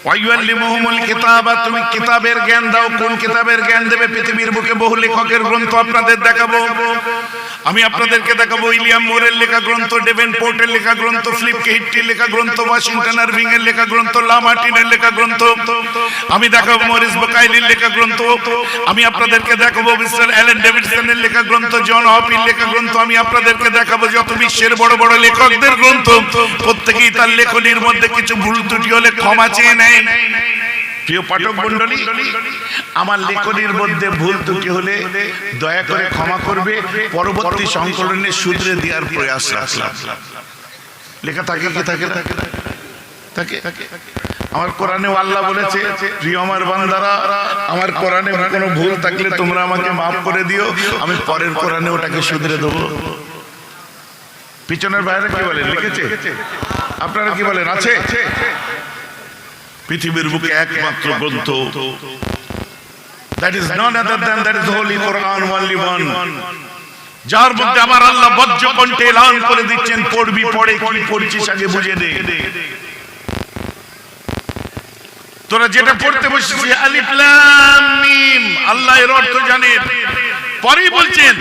ওয়াইয়াল্লিমুহুমুল কিতাবা, তুমি কিতাবের জ্ঞান দাও। কোন কিতাবের জ্ঞান দেবে? পৃথিবীর বুকে বহু লেখকের গ্রন্থ আপনাদের দেখাবো। আমি আপনাদেরকে দেখাবো উইলিয়াম মোরের লেখা গ্রন্থ, ডেভেনপোর্টের লেখা গ্রন্থ, ফিলিপ কে হিট্টির লেখা গ্রন্থ, ওয়াশিংটন আরভিং এর লেখা গ্রন্থ, লামার্টিনের লেখা গ্রন্থ। আমি দেখাবো মরিস বুকাইলির লেখা গ্রন্থ। আমি আপনাদেরকে দেখাবো মিস্টার অ্যালেন ডেভিডসনের লেখা গ্রন্থ, জন হপির লেখা গ্রন্থ। আমি আপনাদেরকে দেখাবো যত বিশ্বের বড় বড় লেখকদের গ্রন্থ, প্রত্যেকেই তার লেখনীর মধ্যে কিছু ভুল ত্রুটি হলে ক্ষমা চেয়ে নেয়। প্রিয় পাঠক মণ্ডলী, আমার লেখনীর মধ্যে ভুল ত্রুটি হলে দয়া করে ক্ষমা করবে। পরবর্তী সংকলনে শুধরে দেওয়ার প্রয়াস রাখলাম। লেখা থাকে কি থাকে না? থাকে। আমার কোরআনে আল্লাহ বলেছে, প্রিয় আমার বান্দারা, আমার কোরআনে কোনো ভুল থাকলে তোমরা আমাকে মাফ করে দিও, আমি পরের কোরআনে ওটাকে শুধরে দেবো। পিছনের বাইরে কি বলেন? লিখেছে? আপনারা কি বলেন? আছে? পৃথিবীর বুকে একমাত্র গ্রন্থ, that is none other than that is holy Quran, only one, যার মধ্যে আমার আল্লাহ বজ্র কণ্ঠে এলান করে দিচ্ছেন, পড়বি, পড়ে কি পড়ছিস আগে বুঝে নে। তোরা যেটা পড়তে বসেছিস আলিফ লাম মিম, আল্লাহ এর অর্থ জানেন। পরেই বলছেন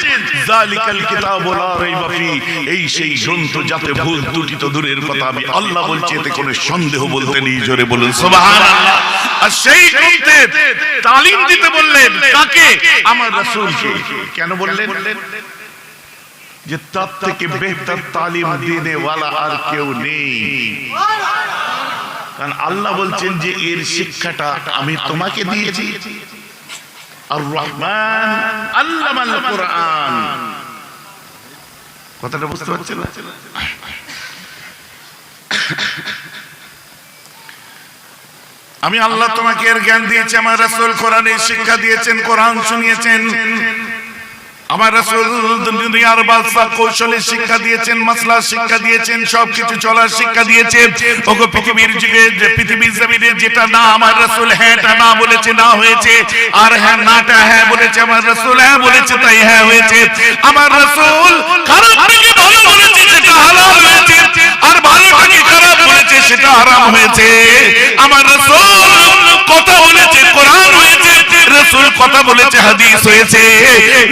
যালিকাল কিতাবু লা রাইবা ফি, এই সেই গ্রন্থ যাতে ভুল ত্রুটি তো দূরের কথা, আমি আল্লাহ বলছি এতে কোনো সন্দেহ বলতে নেই। জোরে বলুন সুবহানাল্লাহ। আর সেই গ্রন্থে তালিম দিতে বললেন কাকে? আমার রাসূলকে। কেন বললেন? যে তার থেকে বেহতর তালিম দিনে ওয়ালা আর কেউ নেই। কারণ আল্লাহ বলছেন যে এর শিক্ষাটা আমি তোমাকে দিয়েছি। আর রহমান আল্লামাল কোরআন, কথাটা বুঝতে পারছেন? আমি আল্লাহ তোমাকে এর জ্ঞান দিয়েছি, আমার রাসূল কোরআনের শিক্ষা দিয়েছেন, কোরআন শুনিয়েছেন। আমার রাসূল দুনিয়ার বাদশা কৌশলের শিক্ষা দিয়েছেন, মাসলার শিক্ষা দিয়েছেন, সবকিছু চলার শিক্ষা দিয়েছেন। ওগো পৃথিবীর যুগে, পৃথিবীর জমিনে যেটা না আমার রাসূল হ্যাঁটা না বলেছে না হয়েছে, আর হ্যাঁ নাটা হ্যাঁ বলেছে আমার রাসূল হ্যাঁ বলেছে তাই হ্যাঁ হয়েছে। আমার রাসূল খারাপটাকে ভালো বলেছে সেটা হালাল হয়েছে, আর ভালোটাকে খারাপ বলেছে সেটা হারাম হয়েছে। আমার রাসূল কথা বলেছে কোরআন হয়েছে, রাসূল কথা বলেছে হাদিস হয়েছে।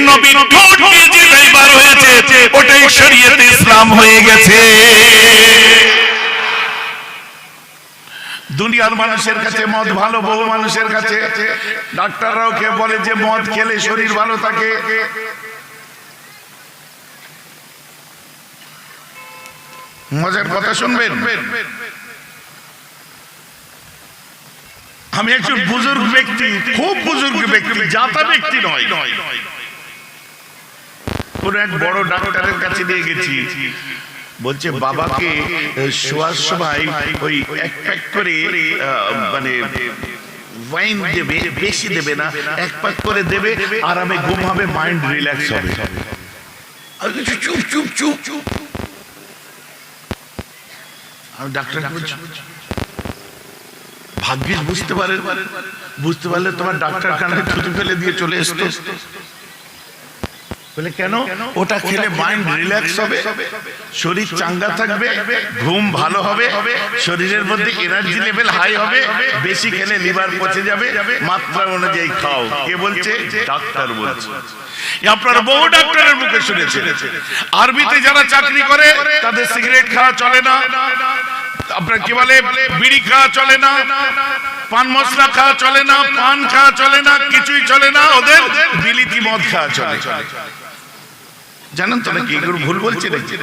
নবীর ঠোঁট দিয়ে যেটাই বার হয়েছে ওটাই শরীয়তে ইসলাম হয়ে গেছে। দুনিয়ার মানুষের কাছে মদ ভালো, বহু মানুষের কাছে ডাক্তাররাও কে বলে যে মদ খেলে শরীর ভালো থাকে। মজার কথা শুনবেন, আমি একজন বুজুর্গ ব্যক্তি, খুব বুজুর্গ ব্যক্তি, জাতা ব্যক্তি নয়, কোন এক বড় ডাক্তারের কাছে নিয়ে গেছি। বলছে বাবাকে শোয়ার সময় ওই এক প্যাক করে মানে ওয়াইন দেবে, বেশি দেবে না, এক প্যাক করে দেবে, আরামে ঘুম হবে, মাইন্ড রিল্যাক্স হবে। চুপ চুপ চুপ চুপ। আমি ডাক্তার বলছি ভাগ্যিস বুঝতে পারে, বুঝতে পারলে তোমার ডাক্তার খানায় থুতু ফেলে দিয়ে চলে এসতো। বলে কেন? ওটা খেলে মাইন্ড রিল্যাক্স হবে, শরীর চাঙ্গা থাকবে, ঘুম ভালো হবে, শরীরের মধ্যে এনার্জি লেভেল হাই হবে, বেশি খেলে লিভার পচে যাবে, মাত্রা অনুযায়ী খাও। কে বলছে? ডাক্তার বলছে। আপনারা বহু ডাক্তারের মুখে শুনেছেন। আরবিতে যারা চাকরি করে তাদের সিগারেট খাওয়া চলে না, আপনার কি বলে বিড়ি খাওয়া চলে না, পান মশলা খাওয়া চলে না, পান খাওয়া চলে না, কিছুই চলে না, ওদের বিলিতি মদ খাওয়া চলে। জানেন তো নাকি এগুলো ভুল বলছে নাকি?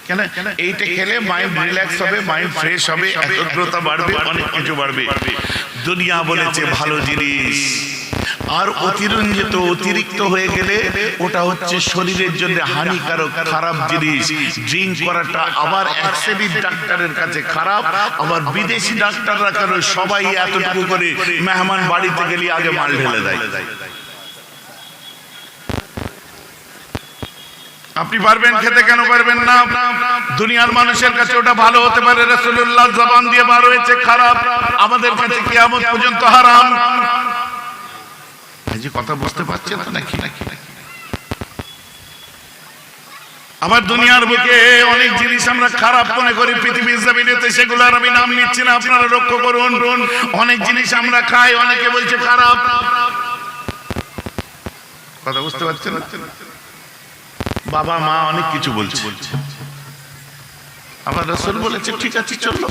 কেন? এইটা খেলে মাইন্ড রিল্যাক্স হবে, মাইন্ড ফ্রেশ হবে, একাগ্রতা বাড়বে, অনেক কিছু বাড়বে। দুনিয়া বলেছে ভালো জিনিস, আর অতিরঞ্জিত অতিরিক্ত হয়ে গেলে ওটা হচ্ছে শরীরের জন্য হানিকারক, খারাপ জিনিস। ড্রিঙ্ক করাটা আবার এক শ্রেণীর ডাক্তারের কাছে খারাপ, আবার বিদেশি ডাক্তাররা কেন সবাই এতটুকু করে মেহমান বাড়িতে গেলে আগে মাল ঢেলে দেয়। আপনি পারবেন খেতে, কেন পারবেন না? দুনিয়ার মানুষের কাছে ওটা ভালো হতে পারে, রাসূলুল্লাহ জবান দিয়ে বার হয়েছে খারাপ, আমাদের কাছে কিয়ামত পর্যন্ত হারাম। এই যে কথা বুঝতে পারছেন নাকি? আবার দুনিয়ার বুকে অনেক জিনিস আমরা খারাপ মনে করি পৃথিবীর জমিনেতে, সেগুলো আর আমি নাম নিচ্ছি না, আপনারা লক্ষ্য করুন। অনেক জিনিস আমরা খাই, অনেকে বলছে খারাপ। কথা বুঝতে পারছেন? বাবা মা অনেক কিছু বলছে, আমার রাসূল বলেছে ঠিক আছে চলো।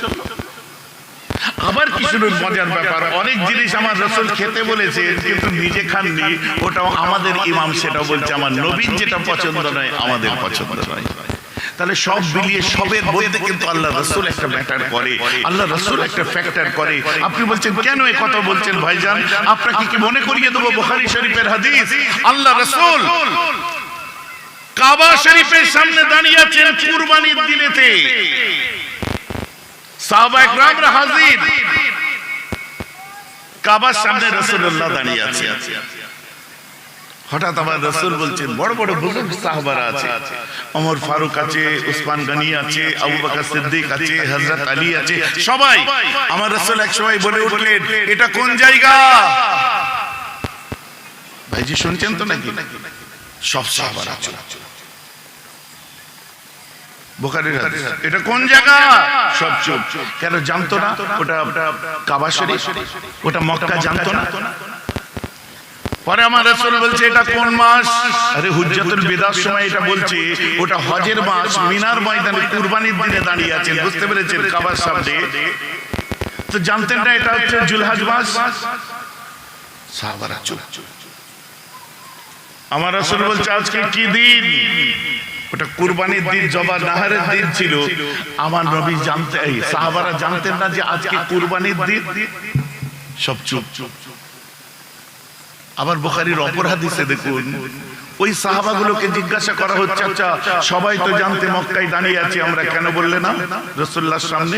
আবার কি শুনুন মজার ব্যাপার, অনেক জিনিস আমার রাসূল খেতে বলেছে কিন্তু নিজে খাননি, ওটাও আমাদের ইমাম সেটা বলছে আমার নবীর যেটা পছন্দ নয় আমাদের পছন্দ নয়। তাহলে সব মিলিয়ে সবের মধ্যে কিন্তু আল্লাহ রাসূল একটা ম্যাটার করে, আল্লাহ রাসূল একটা ফ্যাক্টর করে। আপনি বলছেন কেন এই কথা বলছেন ভাইজান? আপনাকে কি মনে করিয়ে দেবো বুখারী শরীফের হাদিস? আল্লাহ রাসূল কাবা শরীফের সামনে দাঁড়িয়ে আছেন কুরবানির দিনেতে, সাহাবায়ে কেরামরা হাজির, কাবার সামনে রাসূলুল্লাহ দাঁড়িয়ে আছে। হঠাৎ আমার রাসূল বলছেন, বড় বড় বুজুর্গ সাহাবারা আছে, ওমর ফারুক আছে, উসমান গনি আছে, আবু বকর সিদ্দিক আছে, হযরত আলী আছে, সবাই। আমার রাসূল এক সময় বলে উঠলেন, এটা কোন জায়গা? ভাইজি শুনছেন তো নাকি? সব সাহাবারা আছে। বুখারীর হাদিস, এটা কোন জায়গা? সব চুপ। কেন জানতো না ওটা কাবা শরীফ, ওটা মক্কা জানতো না। পরে আমার রাসূল বলছে এটা কোন মাস? আরে হুজ্জাতুল বিদার সময় এটা বলছে ওটা হজের মাস, মিনার ময়দানে কুরবানির দিনে দাঁড়িয়ে আছেন, বুঝতে পেরেছেন? কাবার সামনে তো জানতেন না এটা হচ্ছে জুলহজ মাস। সাহাবারা চুপ। আমার রাসূল বলছে আজকে কি দিন? ওটা কুরবানির দিন, জবা নাহারের দিন ছিল। আমার নবী জানতেন, সাহাবারা জানতেন না যে আজকে কুরবানির দিন। সব চুপ। আবার বুখারীর অপর হাদিসে দেখুন, ওই সাহাবাগুলোকে জিজ্ঞাসা করা হচ্ছে, আচ্ছা সবাই তো জানতে মক্কায় দাঁড়িয়ে আছে, আমরা কেন বললে না রাসূলুল্লাহর সামনে?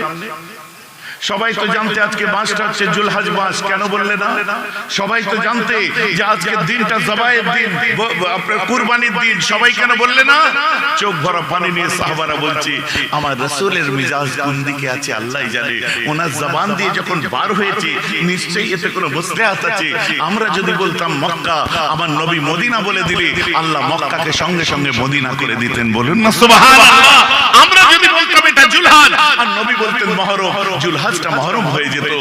সবাই তো জানতে আজকে মাসটা হচ্ছে জুলহজ মাস, কেন বললে না? সবাই তো জানতে যে আজকের দিনটা জবায়ের দিন, আপনার কুরবানির দিন, সবাই কেন বললে না? চোখ ভরা পানি নিয়ে সাহাবারা বলছে, আমার রাসূলের মিজাজ কোন দিকে আছে আল্লাহই জানে। ওনার জবান দিয়ে যখন বার হয়েছে নিশ্চয়ই এতে কোনো মাসলাহাত আছে। আমরা যদি বলতাম মক্কা, আমার নবী মদিনা বলে দিলে আল্লাহ মক্কাকে সঙ্গে সঙ্গে মদিনা করে দিতেন। বলুন না সুবহানাল্লাহ। আমরা যদি বলতাম এটা জুলহজ, আর নবী বলতেন মুহররম, জুলহজটা মুহররম হয়ে যেত।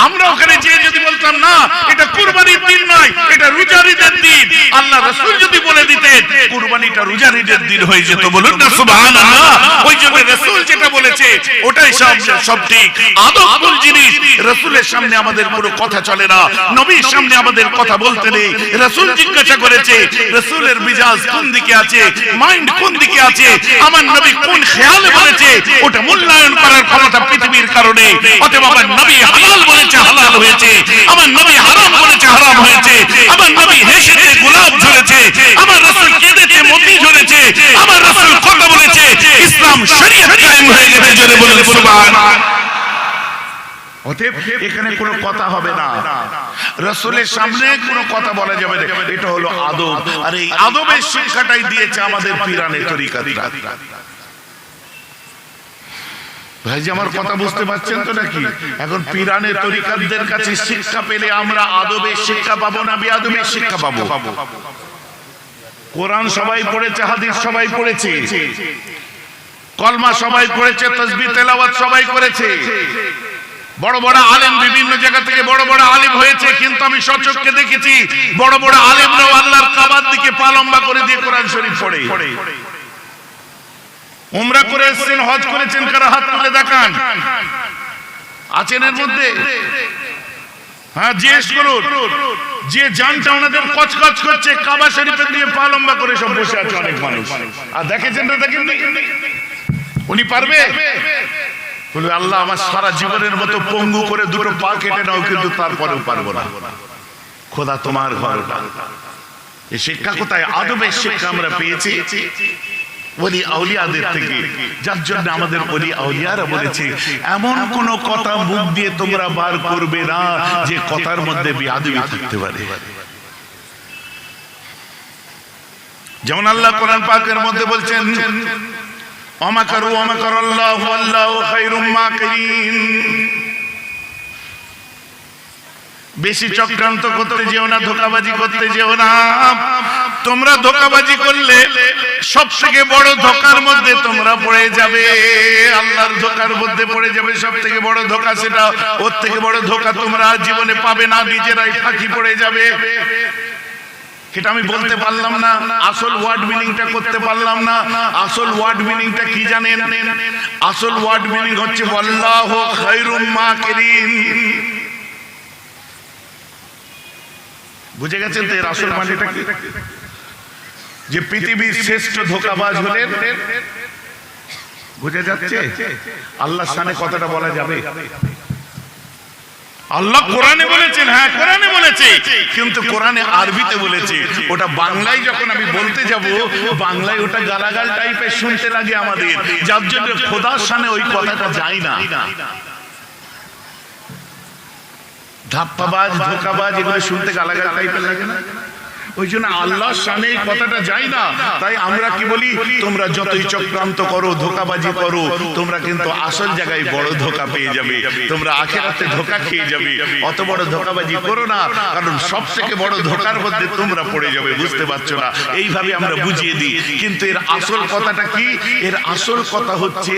আমরা ওখানে যেয়ে যদি বলতাম না এটা কুরবানির দিন নয়, এটা রোজার ঈদের দিন, আল্লাহ রাসূল যদি বলে দিতেন কুরবানিটা রোজার ঈদের দিন হয়ে যেত। বলুন না সুবহানাল্লাহ। ওই জন্য রাসূল যেটা বলেছে ওটাই সব ঠিক। আদবফুল জিনিস, রাসূলের সামনে আমাদের কোনো কথা চলে না, নবীর সামনে আমাদের কথা বলতে নেই। রাসূল জিজ্ঞাসা করেছে রাসূলের মিজাজ কোন দিকে আছে, মাইন্ড কোন দিকে আছে, আমার নবী কোন খেয়ালে বলেছে, ওটা মূল্যায়ন করার ক্ষমতা পৃথিবীর কারণে। অতএব আমার নবী হালাল বলেছে হালাল হয়েছে, আমার নবী হারাম বলেছে হারাম হয়েছে, আমার নবী হেসেছে গোলাপ ঝরেছে, আমার রাসূল কেঁদেছে মতি ঝরেছে, আমার রাসূল কথা বলেছে ইসলাম শরীয়ত কায়েম হয়ে গেছে। জোরে বলুন সুবহানাল্লাহ। অতএব এখানে কোনো কথা হবে না, রাসূলের সামনে কোনো কথা বলা যাবে না। এটা হলো আদব, আর এই আদবের শিক্ষাটাই দিয়েছে আমাদের পীরানে তরিকাতরা। ভাইজি আমার কথা বুঝতে পারছেন তো নাকি? এখন পীরানে তরিকাতদের কাছে শিক্ষা পেলে আমরা আদবের শিক্ষা পাবো না বেয়াদবের শিক্ষা পাবো? কোরআন সবাই পড়েছে, হাদিস সবাই পড়েছে, কলমা সবাই পড়েছে, তাসবিহ তেলাওয়াত সবাই করেছে, বড় বড় আলেম বিভিন্ন জায়গা থেকে বড় বড় আলেম হয়েছে, কিন্তু আমি সচক্ষে দেখেছি বড় বড় আলেমরাও আল্লাহর কাবার দিকে পা লম্বা করে দিয়ে কোরআন শরীফ পড়ে। উমরা করে এসেছেন, হজ করেছেন, কারা হাত তুলে দেখান আছেন এর মধ্যে? হ্যাঁ জিজ্ঞেস করুন, যে জানটা ওনাদের কচকচ করছে কাবা শরীফে দিয়ে পা লম্বা করে সব বসে আছে অনেক মানুষ। আর দেখেছেন না দেখেন, উনি পারবে? বলবে আল্লাহ আমার সারা জীবনের মতো পঙ্গু করে দুটো পা কেটে নাও, কিন্তু তারপরেও পারবো না। খোদা তোমার ঘর। এই শিক্ষা কোথায়? আদবের শিক্ষা আমরা পেয়েছি ওলি আউলিয়াদের থেকে, যার জন্য আমাদের ওলি আউলিয়ারা বলেছে এমন কোন কথা মুখ দিয়ে তোমরা বার করবে না যে কথার মধ্যে বেয়াদবি থাকতে পারে। যেমন আল্লাহ কোরআন পাকের মধ্যে বলছেন ওয়ামাকারু ওয়ামাকারাল্লাহু ওয়াল্লাহু খায়রুম মাকিরিন। বেশি চক্রান্ত করতে যেও না, ধোঁকাবাজি করতে যেও না, তোমরা ধোঁকাবাজি করলে সব থেকে বড় ধোঁকার মধ্যে তোমরা পড়ে যাবে, আল্লাহর ধোঁকার মধ্যে পড়ে যাবে। সব থেকে বড় ধোঁকা সেটা, ওর থেকে বড় ধোঁকা তোমরা জীবনে পাবে না, নিজেরাই ফাঁকি পড়ে যাবে। এটা আমি বলতে পারলাম না, আসল ওয়ার্ড মিনিংটা করতে পারলাম না। আসল ওয়ার্ড মিনিংটা কি জানেন? আসল ওয়ার্ড মিনিং হচ্ছে আল্লাহু খায়রুম মাকিরিন। বুঝে গেছেন তো এর আসল মানেটা কি? যে পৃথিবীর শ্রেষ্ঠ ধোঁকাবাজ হলেন, বুঝে যাচ্ছে? আল্লাহর শানে কথাটা বলা যাবে? আল্লাহ কোরআনে বলেছেন, হ্যাঁ কোরআনে বলেছে, কিন্তু কোরআনে আরবিতে বলেছে। ওটা বাংলায় যখন আমি বলতে যাব, বাংলায় ওটা গালাগাল টাইপের শুনতে লাগে আমাদের, যার জন্য খোদার শানে ওই কথাটা যায় না। ধাপ্পাবাজ, ধোঁকাবাজ এগুলো শুনতে গালাগাল টাইপের লাগে না, ওই জন্য আল্লাহর শানে এই কথাটা যায় না। তাই আমরা কি বলি, তোমরা যতই চক্রান্ত করো, ধোঁকাবাজি করো, তোমরা কিন্তু আসল জায়গায় বড় ধোঁকা পেয়ে যাবে, তোমরা আখিরাতে ধোঁকা খেয়ে যাবে। অত বড় ধোঁকাবাজি করো না, কারণ সব থেকে বড় ধোঁকার মধ্যে তোমরা পড়ে যাবে। বুঝতে পারছো না? এইভাবে আমরা বুঝিয়ে দিই, কিন্তু এর আসল কথাটা কি? এর আসল কথা হচ্ছে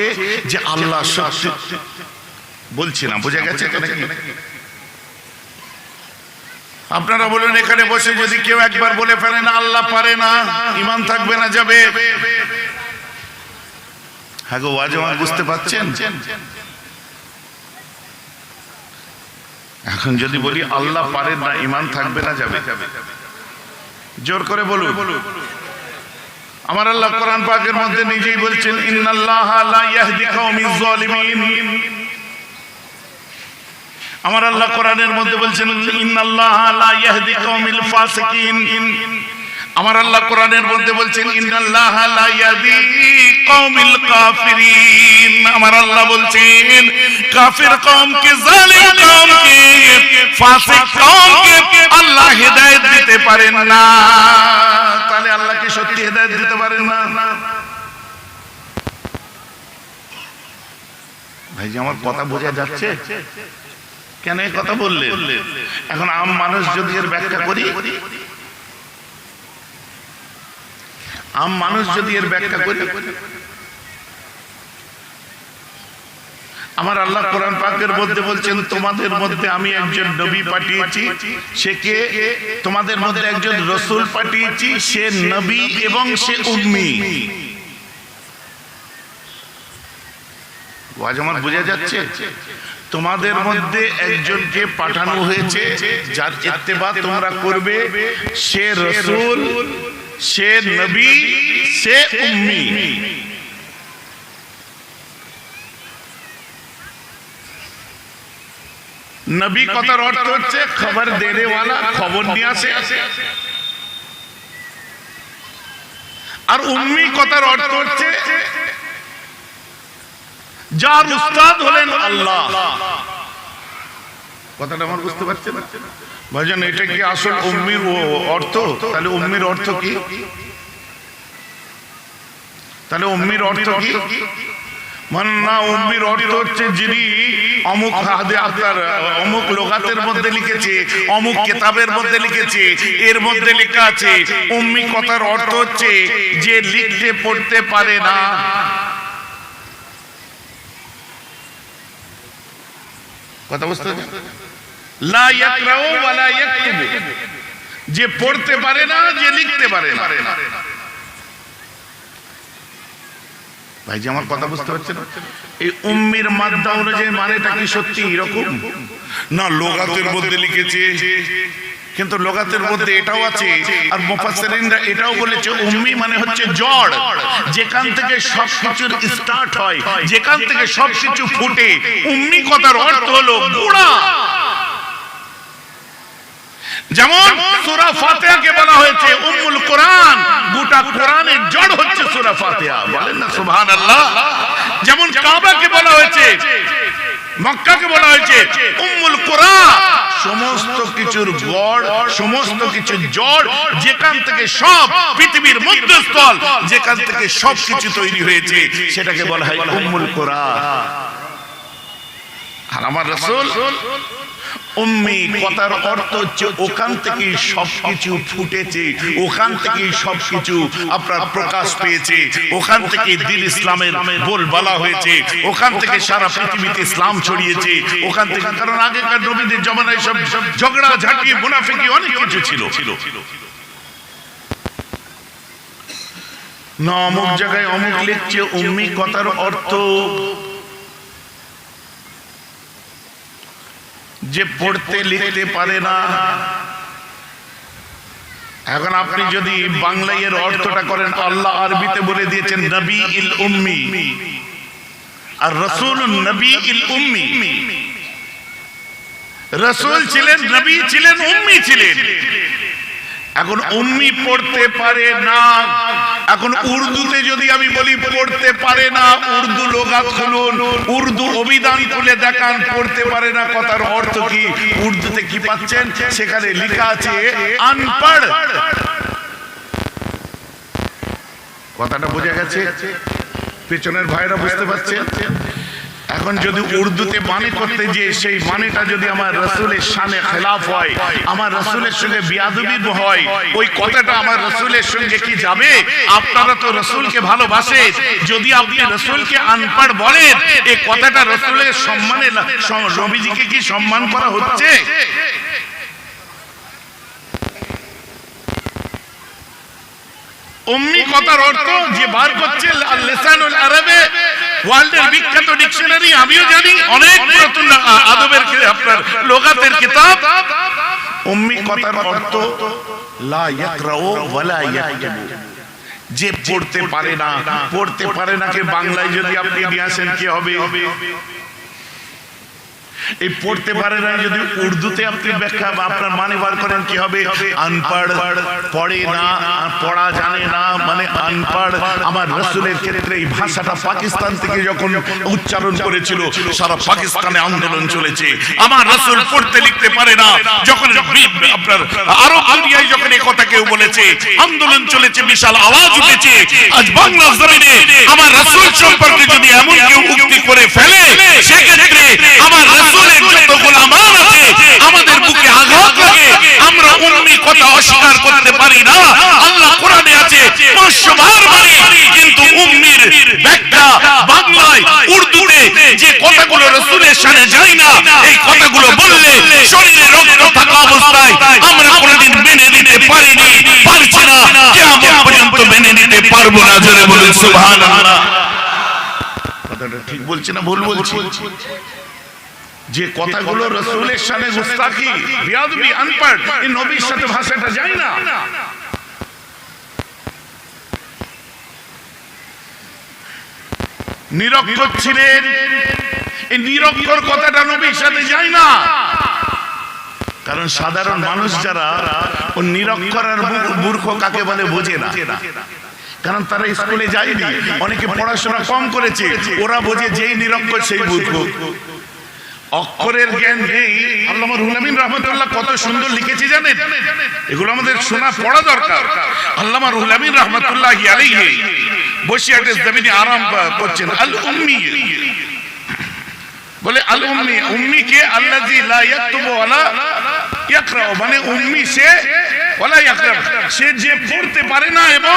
যে আল্লাহ সত্য বলছি না, বুঝে গেছে নাকি? আপনারা বলেন এখানে বসে যদি কেউ একবার বলে ফেলে না আল্লাহ পারে না, ঈমান থাকবে না, যাবে? হ্যাঁ গো, ওয়াজ আমার বুঝতে পারছেন? এখন যদি বলি আল্লাহ পারে না, ঈমান থাকবে না, যাবে? জোর করে বলুন। আমার আল্লাহ কোরআন পাকের মধ্যে নিজেই বলছেন, ইন্নাল্লাহা লা ইয়াহদি কওমিজ জালিমিন। আমার আল্লাহ কোরআনের মধ্যে বলছেন, ইন্নাল্লাহা লা ইয়াহদি কওমিল ফাসিকিন। আমার আল্লাহ কোরআনের মধ্যে বলছেন, ইন্নাল্লাহা লা ইয়াহদি কওমিল কাফিরিন। আমার আল্লাহ বলছেন, কাফির কওমকে, জালিম কওমকে, ফাসিক কওমকে আল্লাহ হেদায়েত দিতে পারেন না। তাহলে আল্লাহ কি সত্যি হেদায়েত দিতে পারেন না? ভাইজি আমার কথা বোঝা যাচ্ছে? কেন এই কথা বললেন? এখন আম মানুষ যদি এর ব্যাখ্যা করি, আম মানুষ যদি এর ব্যাখ্যা করি, আমার আল্লাহ কোরআন পাকের মধ্যে বলছেন, তোমাদের মধ্যে আমি একজন নবী পাঠিয়েছি, সে কে? তোমাদের মধ্যে একজন রাসূল পাঠিয়েছি, সে নবী এবং সে উম্মি। ওয়াজ আমার বোঝা যাচ্ছে? তোমাদের মধ্যে একজনকে পাঠানো হয়েছে, যার ইত্তেবা তোমরা করবে, সে রাসূল, সে নবী, সে উম্মি। নবী কথার অর্থ হচ্ছে খবর দেনে ওয়ালা, খবর নিয়ে আসে। আর উম্মি কথার অর্থ হচ্ছে যার উস্তাদ হলেন আল্লাহ। কথাটা আমার বুঝতে পারছেন? ভাইজান এটা কি আসল উম্মির অর্থ? তাহলে উম্মির অর্থ কি? তাহলে উম্মির অর্থ কি? মান্না উম্মির অর্থ হচ্ছে যিনি অমুক আপনার অমুক লোগাতের মধ্যে লিখেছে, অমুক কিতাবের মধ্যে লিখেছে, এর মধ্যে লেখা আছে। উম্মি কথার অর্থ হচ্ছে যে লিখতে পড়তে পারে না। কথা বুঝতে? লা ইয়াকরাউ ওয়া লা ইয়াকতুবু, যে পড়তে পারে না, যে লিখতে পারে না। ভাই যে আমার কথা বুঝতে পারছেন? এই উম্মির মাদ্দা অনুযায়ী মানেটা কি সত্যি এরকম না? লোগাতের মধ্যে লিখেছে, কিন্তু লোগাতের মধ্যে এটাও আছে, আর মুফাসসিরিনরা এটাও বলেছে উম্মি মানে হচ্ছে জড়, যেখান থেকে সবকিছুর স্টার্ট হয়, যেখান থেকে সবকিছু ফুটে। উম্মি কথার অর্থ হলো গোড়া। যেমন সূরা ফাতিহাকে বলা হয়েছে উম্মুল কোরআন, গোটা কোরআনের জড় হচ্ছে সূরা ফাতিহা। বলেন না সুবহানাল্লাহ। যেমন কাবাকে বলা হয়েছে, মক্কাকে বলা হয়েছে উম্মুল কোরআন, সমস্ত কিছুর গড়, সমস্ত কিছুর জড়, যেখান থেকে সব পৃথিবীর মধ্যস্থল, যেখান থেকে সব কিছু তৈরি হয়েছে, সেটাকে বলা হয় উম্মুল কোরআন। আর আমার রাসূল উম্মি কথার অর্থ হচ্ছে ওখান থেকে সবকিছু ফুটেছে, ওখান থেকে সবকিছু আপনার প্রকাশ পেয়েছে, ওখান থেকে দ্বীন ইসলামের বলবালা হয়েছে, ওখান থেকে সারা পৃথিবীতে ইসলাম ছড়িয়েছে, ওখান থেকে। কারণ আগেকার নবীদের জমানায় সব ঝগড়া ঝাঁটি মুনাফিকি অনেক কিছু ছিল না। অমুক জায়গায় অমুক লিখছে উম্মি কথার অর্থ যে পড়তে লিখতে পারে না। এখন আপনি যদি বাংলায় এর অর্থটা করেন, আল্লাহ আরবিতে বলে দিয়েছেন নবী ইল উম্মি আর রাসূলুন নবী ইল উম্মি। রাসূল ছিলেন, নবী ছিলেন, উম্মি ছিলেন। এখন উম্মি পড়তে পারে না। এখন উর্দুতে যদি আমি বলি পড়তে পারে না, উর্দু লোগাত খুলুন, উর্দু অভিধান খুলে দেখান, পড়তে পারে না কথার অর্থ কি? উর্দুতে কি পাচ্ছেন? সেখানে লেখা আছে আনপড়। কথাটা বোঝা গেছে? পেছনের ভাইরা বুঝতে পারছেন? এখন যদি উর্দুতে মানে করতে যে সেই মানেটা যদি আমার রাসূলের শানে খেলাফ হয়, আমার রাসূলের সঙ্গে বিয়াদবি হয়, ওই কথাটা আমার রাসূলের সঙ্গে কি যাবে? আপনারা তো রাসূলকে ভালোবাসেন, যদি আপনি রাসূলকে আনপড় বলেন, এই কথাটা রাসূলের সম্মানে, নবীজিকে কি সম্মান করা হচ্ছে? উম্মি কথার অর্থ যে বার করছে লিসানুল আরবে, ওয়ার্ল্ডের বিখ্যাত ডিকশনারি, আমিও জানি, অনেক পুরাতন আদবের আপনার লোগাতের কিতাব। উম্মি কথার অর্থ লা ইয়াকরাউ ওয়ালা ইয়াকতুবু, যে পড়তে পারে না। পড়তে পারে না কে বাংলায় যদি আপনি নিয়ে আসেন কি হবে? এই পড়তে পারে না যদি উর্দুতে আপনি ব্যাখ্যা বা আপনার মানে বার করেন কি হবে? আনপড়, পড়ে না, পড়া জানে না, মানে আনপড়। আমার রাসূলের ক্ষেত্রে এই ভাষাটা পাকিস্তান থেকে যখন উচ্চারণ করেছিল, সারা পাকিস্তানে আন্দোলন চলেছে। আমার রাসূল পড়তে লিখতে পারে না, যখন আপনার আরব দুনিয়ায় যখন এই কথা কেউ বলেছে, আন্দোলন চলেছে, বিশাল আওয়াজ উঠেছে। আজ বাংলা জমিনে আমার রাসূল সম্পর্কে যদি এমন কেউ উক্তি করে ফেলে, সেক্ষেত্রে আমার যত গোলামান আছে আমাদের বুকে আঘাত লাগে। আমরা উম্মি কথা অস্বীকার করতে পারি না। আল্লাহ কোরআনে আছে 500 বার বলি, কিন্তু উম্মির ব্যাখ্যা বাংলায় উর্দুতে যে কথাগুলো রাসূলের শানে যায় না, এই কথাগুলো বললে শরীরে রক্ত থাকা অবস্থায় আমরা কোনদিন মেনে নিতে পারিনি, পারছি না, কিয়ামত পর্যন্ত মেনে নিতে পারবো না। জোরে বলুন সুবহানাল্লাহ। কথাটা ঠিক বলছি না ভুল বলছি? যে কথাগুলো রাসূলের শানে গুস্তাখি, বিয়াদবি, আনপড়, এই নবীর সাথে ভাষাটা যায় না। নিরক্ষর ছিলেন, এই নিরক্ষর কথাটা নবীর সাথে যায় না। কারণ সাধারণ মানুষ যারা ও নিরক্ষর আর মূর্খ কাকে বলে বোঝে না, কারণ তারা স্কুলে যায়নি, অনেকে পড়াশোনা কম করেছে, ওরা বোঝে যেই নিরক্ষর সেই মূর্খ। অক্ষরের জ্ঞান নেই। আল্লামা রুহুল আমিন রাহমাতুল্লাহ কত সুন্দর লিখেছে জানেন? এগুলো আমাদের শোনা পড়া দরকার। আল্লামা রুহুল আমিন রাহমাতুল্লাহি আলাইহি বসে একটা জমিনে আরাম করছেন। আল উম্মি বলে, আল উম্মি, উম্মি কে আল্লাযী লা ইয়াকতুবু ওয়ালা ইয়াকরা, মানে উম্মি সে ওয়ালা ইয়াকরা, সে যে পড়তে পারে না এবং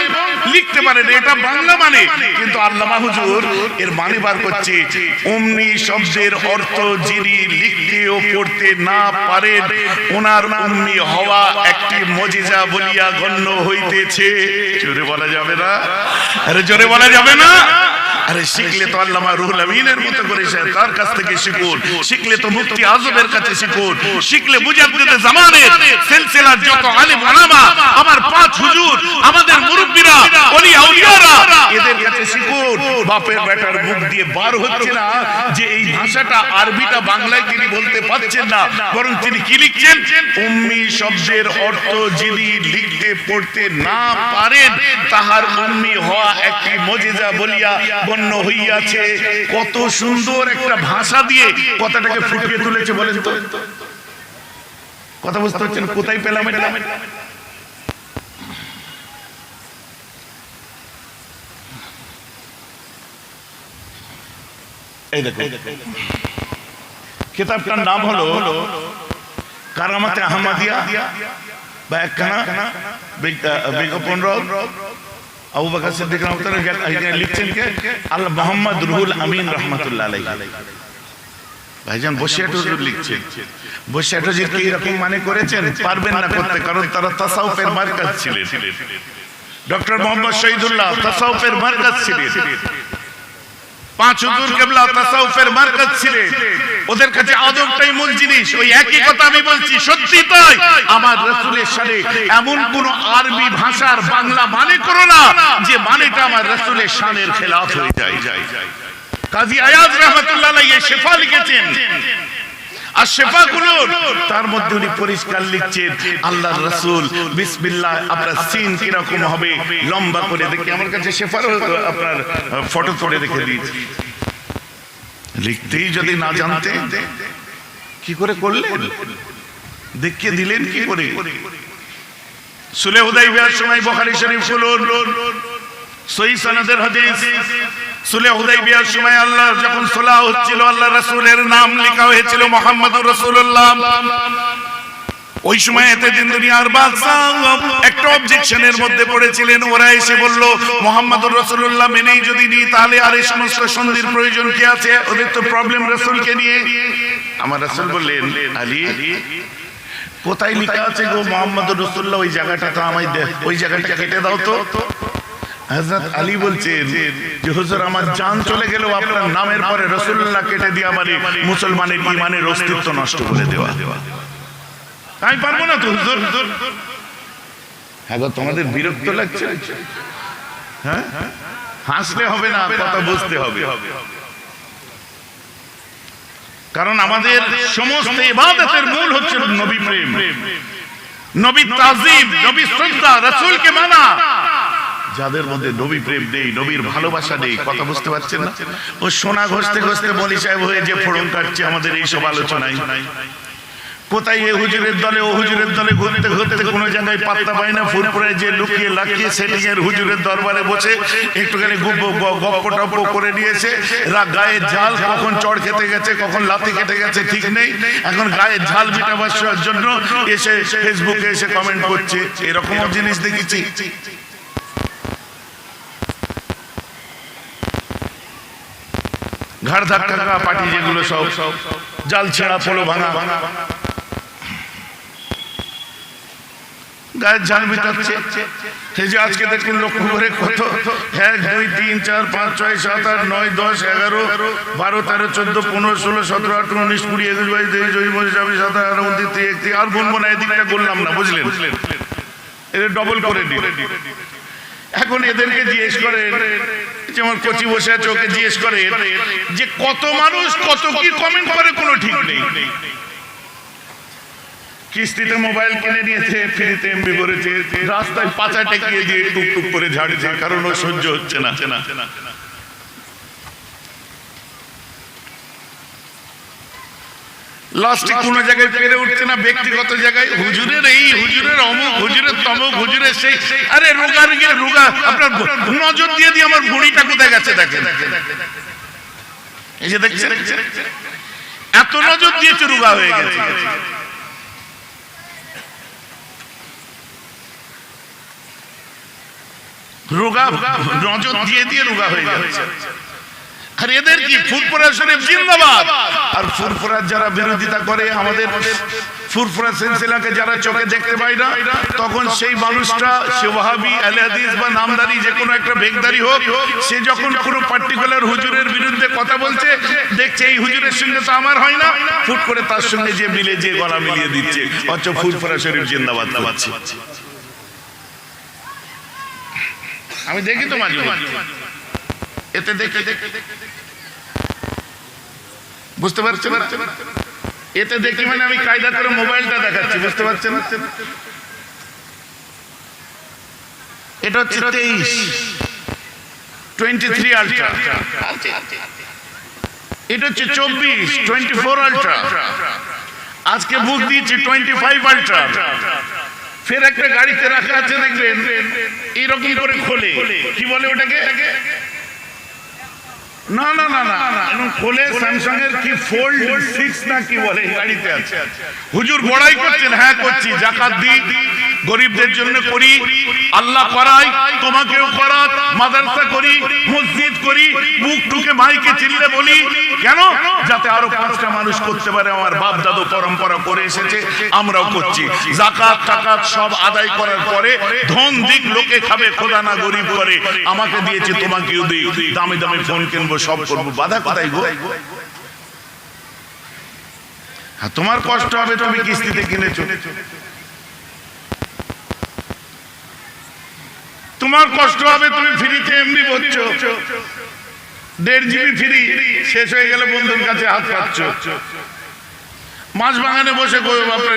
লিখতে পারে না। এটা বাংলা মানে, কিন্তু আল্লামা হুজুর এর মানে বার করছে উম্মি শব্দের অর্থ যিনি লিখতে ও পড়তে না পারেন, ওনার উম্মি হওয়া একটি মুজিজা বলিয়া গণ্য হইতেছে। জোরে বলা যাবে না? আরে জোরে বলা যাবে না? আরে শিখলে তো আল্লামা রুহুল আমিনের মতো করে তার কাছ থেকে শিখুন, শিখলে তো মুফতি আজমের কাছে শিখুন, শিখলে মুজাদ্দিদে জামানের সিলসিলার যত আলেম উলামা, আমার 5 হুজুর, আমাদের মুরব্বিরা, ওলি আউলিয়ারা, এদের কাছে শিখুন। বাপের বেটার মুখ দিয়ে বার হচ্ছে না যে এই ভাষাটা আরবিটা বাংলায় তিনি বলতে পারছেন না, বরং তিনি কি লিখছেন? উম্মি শব্দের অর্থ যিনি লিখতে পড়তে না পারেন, তাহার উম্মি হওয়া একটি মুজিজা বলিয়া গণ্য হইয়াছে। কত সুন্দর একটা ভাষা দিয়ে কথাটাকে ফুটিয়ে তুলেছে বলেন তো। কথা বুঝতে পারছেন? কোথায় পেলাম এটা? এই দেখো, কিতাবটার নাম হলো কারামাতে আহমদিয়া বা একখানা বিজ্ঞাপন আবু বকর সিদ্দিক রাহমাতুল্লাহ লিখছেন কে আল মোহাম্মদ রুহুল আমিন রাহমাতুল্লাহ আলাইহি। ভাইজান বসিয়াট হুজুর লিখছেন। বসিয়াট হুজুর কি এরকম মানে করেছেন? পারবেন না করতে, কারণ তারা তাসাউফের মার্কাজ ছিলেন। ডক্টর মোহাম্মদ শহীদুল্লাহ তাসাউফের মার্কাজ ছিলেন। পাঁচ হুজুর কেবলা তাসাউফের মার্কাজ ছিলেন। ওদের কাছে আদবটাই মূল জিনিস। ওই একই কথা আমি বলছি, সত্যি তাই। আমার রাসূলের সাথে এমন কোন আরবি ভাষার বাংলা মানে করো না যে মানেটা আমার রাসূলের শানের খেলাফ হয়ে যায়। কাজী আয়াজ রাহমাতুল্লাহ আলাইহি শিফা লিখেছেন, আর শিফাগুলো তার মধ্যে উনি পরিষ্কার লিখছেন আল্লাহর রাসূল বিসমিল্লাহ আপনার সিন কি রকম হবে লম্বা করে দেখি। আমার কাছে শিফার আপনার ফটো করে রেখে দিয়েছি। লিখতেই যদি না জানতে কি করে করলেন, দেখিয়ে দিলেন কি করে। সুলহ হুদাইবিয়ার সময় বুখারী শরীফ খুলুন, সহিহ সনদের হাদিস। সুলহ হুদাইবিয়ার সময় আল্লাহ যখন সুলহ হচ্ছিল, আল্লাহ রাসূলের নাম লেখা হয়েছিল মুহাম্মদুর রাসূলুল্লাহ। ওই সময় এতে দিন দুনিয়ার বাদশা একটা অবজেকশনের মধ্যে পড়েছিলেন। ওরা এসে বলল মুহাম্মদুর রাসূলুল্লাহ মেনেই যদি নি তাহলে আর এই সমস্ত সন্ধির প্রয়োজন কি আছে? ওদের তো প্রবলেম রাসূলকে নিয়ে। আমার রাসূল বললেন, আলী কোথায় লেখা আছে গো মুহাম্মদুর রাসূলুল্লাহ? ওই জায়গাটা তো আমায় দে, ওই জায়গাটা কেটে দাও তো। হযরত আলী বলছেন যে হুজুর আমার জান চলে গেল আপনার নামের পরে রাসূলুল্লাহ কেটে দিয়া মানে মুসলমানের ঈমানের অস্তিত্ব নষ্ট করে দেওয়া। আমি পারবো না তো হুজুর। হ্যাঁ গো, তোমাদের বিরক্ত লাগছে? হ্যাঁ, হাসলে হবে না, কথা বুঝতে হবে। কারণ আমাদের সমস্ত ইবাদতের মূল হচ্ছে নবী প্রেম, নবী তাজিম, নবী শ্রদ্ধা, রাসূলকে মানা। যাদের মধ্যে নবী প্রেম নেই, নবীর ভালোবাসা নেই, কথা বুঝতে পারছেন না? ও সোনা ঘষতে ঘষতে মলি সাহেব হয়ে যে ফোড়ন কাটছে আমাদের এই সব আলোচনায়। কোথায় এ হুজুরের দলে ও হুজুরের দলে ঘুরতে ঘুরতে কোনো জায়গায় পাত্তা পায় না। ফুরপুরে যে লুকিয়ে লাকিয়ে সেটিং এর হুজুরের দরবারে বসে একটুখানি গপ্প টপ্প করে নিয়েছে। গায়ের ঝাল কখন চড় খেতে গেছে, কখন লাথি কেটে গেছে ঠিক নেই। এখন গায়ের ঝাল মিটাবার জন্য এসে ফেসবুকে এসে কমেন্ট করছে। এরকমও জিনিস দেখেছি। ঘাড় ধাক্কা পার্টি যেগুলো সব জাল ছেঁড়া পোলো ভাঙা গায়ের ঝাল মিটাচ্ছে। সেই যে আজকে দেখুন লক্ষ্য করে কত 1 2 3 4 5 6 7 8 9 10 11 12 13 14 15 16 17 18 19 20 21 22 23 24 25 27 28 29 30 আর গুনবো না, এদিকটা বললাম না, বুঝলেন? এদের ডবল করে দিন। এখন এদেরকে জিজ্ঞেস করে, যেমন কচি বসে আছে, ওকে জিজ্ঞেস করে যে কত মানুষ কত কি কমেন্ট করে কোনো ঠিক নেই। কিস্তিতে মোবাইল কিনে নিয়েছে, ফ্রিতে এমবি করেছে, রাস্তায় পাচা টেকিয়ে দিয়ে টুকটুক করে ঝাড়ছে, কারণ ও সহ্য হচ্ছে না। লাস্টে কোন জায়গায় পেরে উঠছে না, ব্যক্তিগত জায়গায় হুজুরের এই, হুজুরের অমুক, হুজুরের তমুক, হুজুরের সেই। আরে রোগা রোগা আপনার নজর দিয়ে দিয়ে আমার ভুঁড়িটা কোথায় গেছে দেখেন। এই যে দেখছেন, এত নজর দিয়েছে রোগা হয়ে গেছে। রোগা নজর দিয়ে দিয়ে রোগা হয়ে যাচ্ছে। আর এদের কি ফুরফুরা শরীফ জিন্দাবাদ। আর ফুরফুরার যারা বিরোধিতা করে, আমাদের ফুরফুরা সিলসিলাকে যারা চোখে দেখতে পায় না, তখন সেই মানুষটা সে ওয়াহাবি, আহলে হাদিস বা নামদারি যে কোনো একটা ভেকদারি হোক, সে যখন কোনো পার্টিকুলার হুজুরের বিরুদ্ধে কথা বলছে, দেখছে এই হুজুরের সঙ্গে তো আমার হয় না, ফুট করে তার সঙ্গে যে মিলে যে গলা মিলিয়ে দিচ্ছে, অথচ ফুরফুরা শরীফ জিন্দাবাদ পাচ্ছে। আমি দেখি তো মাঝে এতে দেখে বুঝতে পারছেন? এতে দেখি মানে আমি কায়দা করে মোবাইলটা দেখাচ্ছি, বুঝতে পারছেন? এটা হচ্ছে 23 আলট্রা, এটা হচ্ছে 24 আলট্রা, আজকে বুক দিয়েছি 25 আলট্রা। ফের একটা গাড়িতে রাখা আছে, দেখবেন এইরকম করে খোলে, কি বলে ওটাকে, না না না না এখন খোলে স্যামসাং এর কি ফোল্ড 6 না কি বলে গাড়িতে আছে। হুজুর বড়াই করছেন, হ্যাঁ করছি, যাকাত দিই, গরিবদের জন্য করি, আল্লাহ করাই, তোমাকেও করাত, মাদ্রাসা করি, মসজিদ করি, বুক টুকে মাইকে চিল্লে বলি, কেন? যাতে আরো 5টা মানুষ করতে পারে। আমার বাপ দাদু পরম্পরা করে এসেছে, আমরাও করছি। যাকাত টাকাত সব আদায় করার পরে ধন দিক লোকে খাবে, খোদা না গরিব করে, আমাকে দিয়েছে তোমাকেও দিই, দামি দামি ফোন কিনবো, সব করবো, বাধা কোথায় গো? তোমার কষ্ট হবে, তুমি কিস্তিতে কিনেছো, তোমার কষ্ট হবে, তুমি ফ্রিতে এমনি বলছো, 1.5 GB ফ্রি, শেষ হয়ে গেলে বন্ধুর কাছে হাত পাচ্ছ, মাছ বাগানে বসে করবে বাপরে,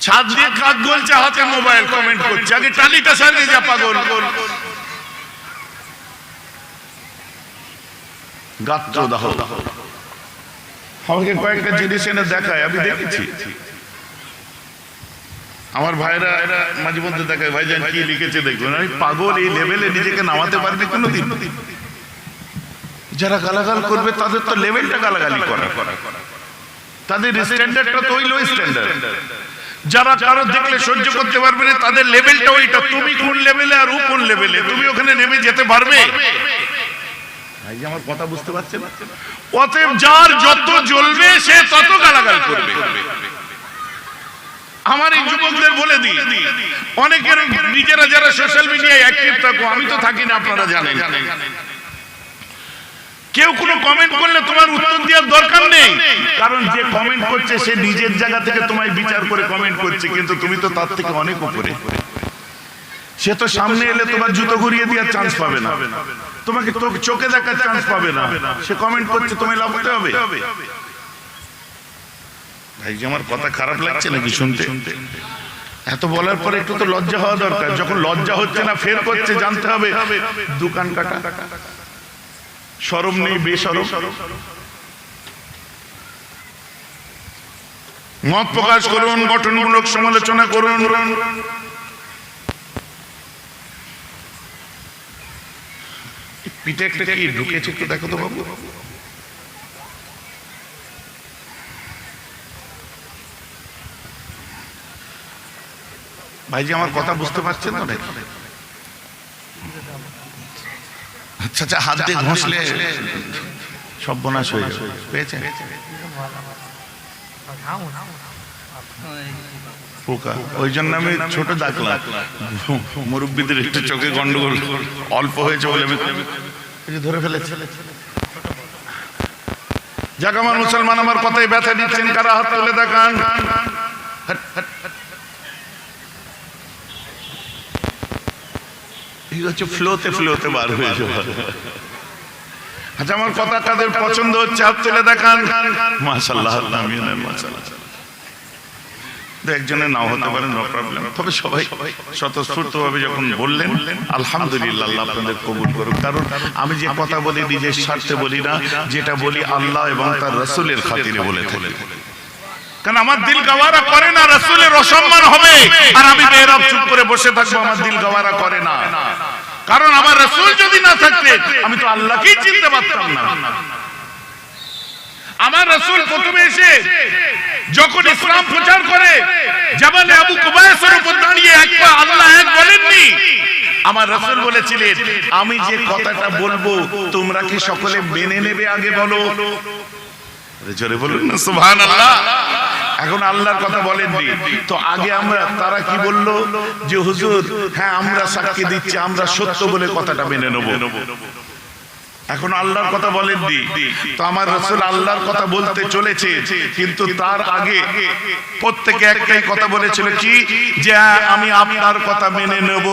ছাদ দিয়ে কাক বলছে, হাতে মোবাইল, কমেন্ট করছে, আগে টালিটা সারিয়ে যা পাগল। গাত্র দাহ আমাকে কয়েকটা জিনিস এনে দেখায়, আমি দেখেছি। আমার ভাইরা মাঝে মধ্যে দেখায়, ভাইজান কি লিখেছে দেখবেন। আমি পাগল, এই লেভেলে নিজেকে নামাতে পারবি কোনোদিন? যারা গালাগাল করবে তাদের তো লেভেলটা গালাগালি করা, তাদের স্ট্যান্ডার্ডটা তো ওই লো স্ট্যান্ডার্ড। যারা কারো দেখলে সহ্য করতে পারবে না, তাদের লেভেলটা ওইটা। তুমি কোন লেভেলে আর ও কোন লেভেলে, তুমি ওখানে নেমে যেতে পারবে? আমার কথা বুঝতে পারছেন? অতএব যার যত জ্বলবে সে তত গালাগাল করবে। আমার এই যুবকদের বলে দিই, অনেকের নিজেরা যারা সোশ্যাল মিডিয়ায় অ্যাক্টিভ থাকো, আমি তো থাকি না, আপনারা জানেন, কেউ কোনো কমেন্ট করলে তোমার উত্তর দেওয়ার দরকার নেই, কারণ যে কমেন্ট করছে সে নিজের জায়গা থেকে তোমায় বিচার করে কমেন্ট করছে, কিন্তু তুমি তো তার থেকে অনেক উপরে। সে তো সামনে এলে তোমার জুতো ঘুরিয়ে দেওয়ার চান্স পাবে না, তোমাকে চোখে দেখার চান্স পাবে না। সে কমেন্ট করছে, তোমায় লাভতে হবে। ভাই যে আমার কথা খারাপ লাগছে নাকি শুনতে? এত বলার পরে একটু তো লজ্জা হওয়া দরকার। যখন লজ্জা হচ্ছে না, ফের করছে, জানতে হবে দোকান কাটা, শরম নেই, বেশরম। মত প্রকাশ করুন, গঠনমূলক সমালোচনা করুন। পিঠে একটা কি ঢুকেছে, একটু দেখো তো বাবু। ভাইজি আমার কথা বুঝতে পারছেন তো? আচ্ছা আচ্ছা, হাত দিয়ে ঘষলে সর্বনাশ হয়ে যাবে, পেয়েছে পোকা। ওই জন্য আমি ছোট ডাকলাম, মুরব্বীদের একটু চোখে গন্ডগোল অল্প হয়েছে বলে আমি ধরে ফেলেছি। যাক আমার মুসলমান, আমার কথায় ব্যথা দিচ্ছেন কারা? হাত তুলে দেখান। ফ্লোতে ফ্লোতে বার হয়ে যাবে। আচ্ছা আমার কথা কাদের পছন্দ হচ্ছে হাত তুলে দেখান। মাশাআল্লাহ, মাশাআল্লাহ। একজনের নাও হতে পারে, নো প্রবলেম। তবে সবাই স্বতঃস্ফূর্ত ভাবে যখন বললেন, আলহামদুলিল্লাহ, আল্লাহ আপনাদের কবুল করুক। কারণ আমি যে কথা বলি নিজের স্বার্থে বলি না, যেটা বলি আল্লাহ এবং তার রাসূলের খাতিরে বলে থাকি। কারণ আমার দিল গাওয়ারা করে না রাসূলের অসম্মান হবে, আর আমি মেহরাব চুপ করে বসে থাকবো, আমার দিল গাওয়ারা করে না। কারণ আমার রাসূল যদি না থাকতেন, আমি তো আল্লাহকেই চিনতে পারতাম না। আমার রাসূল প্রথমে এসে যখন ইসলাম প্রচার করে, জাবালে আবু কুবাইসের উপর দাঁড়িয়ে একবার আল্লাহ এক বলেননি। আমার রাসূল বলেছিলেন, আমি যে কথাটা বলবো তোমরা কি সকলে মেনে নেবে? আগে বলো, জোরে বলুন না সুবহানাল্লাহ। এখন আল্লাহর কথা বলেননি তো আগে আমরা, তারা কি বললো যে হুজুর হ্যাঁ আমরা সাক্ষী দিচ্ছি, আমরা সত্য বলে কথাটা মেনে নেব। এখন আল্লাহর কথা বলেননি তো আমার রাসূল আল্লাহর কথা বলতে চলেছে, কিন্তু তার আগে প্রত্যেকে একটাই কথা বলেছিল কি, যে আমি আপনার কথা মেনে নেব।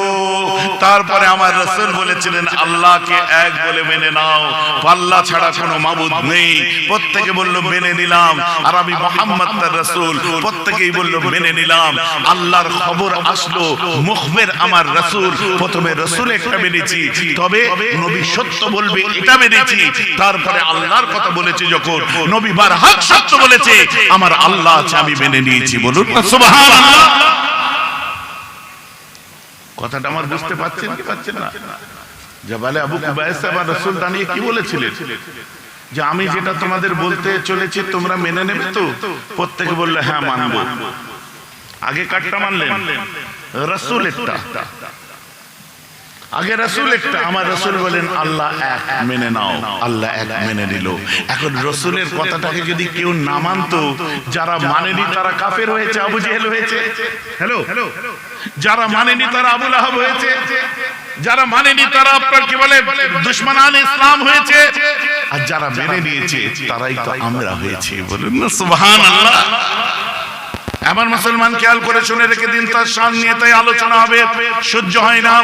তারপরে আমার রাসূল বলেছিলেন আল্লাহকে এক বলে মেনে নাও, আল্লাহ ছাড়া কোনো মাবুদ নেই। প্রত্যেকে বলল মেনে নিলাম। আর আমি মুহাম্মদ তার রাসূল, প্রত্যেকেই বলল মেনে নিলাম। আল্লাহর খবর আসলো, মুখবির আমার রাসূল। প্রথমে রাসূল একটা মেনেছি, তবে নবী সত্য বলবে এটা মেনেছি। তারপরে আল্লাহর কথা বলেছে, যখন নবী বারহাক সত্য বলেছে, আমার আল্লাহ আছে, আমি মেনে নিয়েছি। বলুন না সুবহানাল্লাহ। কথাটা আমার বুঝতে পারছেন কি পাচ্ছেন না? জবালে আবু কুবাইস সাহেব রাসূল দাঁড়িয়ে কি বলেছিলেন যে আমি যেটা তোমাদের বলতে চলেছি তোমরা মেনে নেবে তো? প্রত্যেকে বললে হ্যাঁ মানব। আগে কাটটা মানলেন? রাসূল একটা, আগে রাসূল একটা। আমার রাসূল বলেন আল্লাহ এক, মেনে নাও। আল্লাহ এক মেনে নিল। এখন রাসূলের কথাটাকে যদি কেউ না মানতো, যারা মানেনি তারা কাফের হয়েছে, আবু জেহেল হয়েছে। হ্যালো, যারা মানেনি তারা আবু লাহাব হয়েছে, যারা মানেনি তারা আপনার কি বলে দুশমনান ইসলাম হয়েছে, আর যারা মেনে নিয়েছে তারাই তো আমরা হয়েছি। বলুন না সুবহানাল্লাহ। এমন মুসলমান খেয়াল করে শুনে রেখে দিন, তার শান নিয়ে তাই আলোচনা হবে, সহ্য হয় না।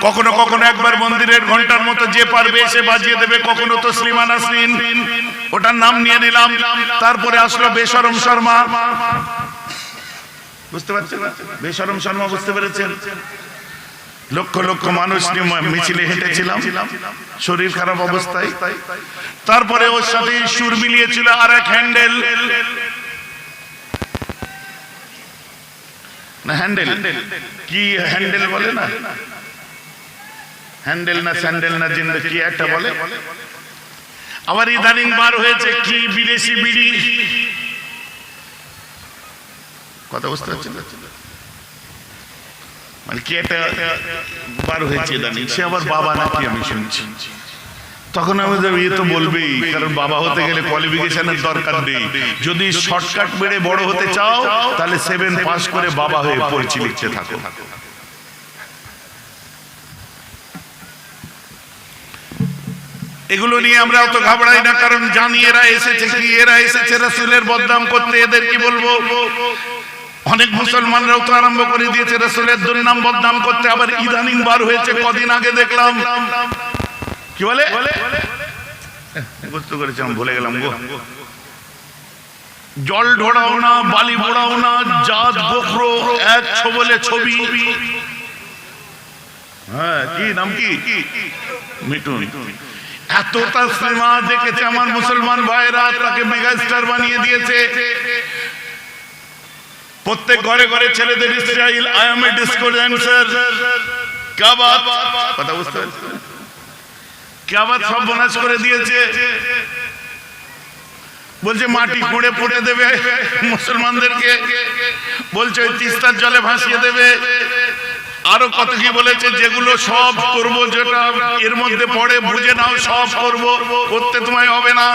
কখনো কখনো একবার মন্দিরের ঘন্টার মতো যে পারবে এসে বাজিয়ে দেবে, কখনো তো তসলিমা নাসরিন, ওটার নাম নিয়ে নিলাম। তারপরে আসলো বেশরম শর্মা, বুঝতে পারছেন? বেশরম শর্মা বুঝতে পেরেছেন? লক্ষ লক্ষ মানুষ নিয়ে মিছিলে হেঁটেছিলাম, শরীর খারাপ অবস্থায়। তারপরে ওর সাথে সুর মিলিয়েছিল আর এক হ্যান্ডেল, না হ্যান্ডেল কি হ্যান্ডেল বলে না, হ্যান্ডেল না স্যান্ডেল না জিন্দা কি একটা বলে। আবার ইদানিং বার হয়েছে কি বিদেশি বিড়ি, কথা বুঝতে পারছেন? মানে কি একটা বার হয়েছে ইদানিং, সে আবার বাবা নাকি আমি শুনছি। তখন আমাদের ইয়ে তো বলবেই, কারণ বাবা হতে গেলে কোয়ালিফিকেশনের দরকার নেই। যদি শর্টকাট মেরে বড় হতে চাও তাহলে 7 পাস করে বাবা হয়ে পড়ছি লিখতে থাকো। এগুলো নিয়ে আমরা অত ঘাবড়াই না, কারণ জানি এরা এসেছে কি, এরা এসেছে রাসূলের বদনাম করতে। এদের কি বলবো? অনেক মুসলমানরাও তো আরম্ভ করে দিয়েছে রাসূলের দুর্নাম বদনাম করতে। আবার ইদানিং বার হয়েছে, কদিন আগে দেখলাম কি বলে, বুঝতে করেছি আমি ভুলে গেলাম গো, জল ঢোড়াও না, বালি বোড়াও না, জাত গোখরো এক ছবলে ছবি। হ্যাঁ, কি নাম কি? মিঠুন। এতটা সিনেমা দেখেছে আমার মুসলমান ভাইরা, তাকে মেগাস্টার বানিয়ে দিয়েছে। প্রত্যেক ঘরে ঘরে ছেলেদের style, I M A disco dancer, क्या बात, কথা বুঝতে পারছেন? क्या बात সব বনাশ করে দিয়েছে। বলছে মাটি খুঁড়ে পুড়ে দেবে মুসলমানদেরকে, বলছে ওই তিস্তার জলে ভাসিয়ে দেবে। আরো কত কি বলেছে, যেগুলো সব করব, যেটা এর মধ্যে পড়ে বুঝে নাও, সব করব, করতে তোমায় হবে না।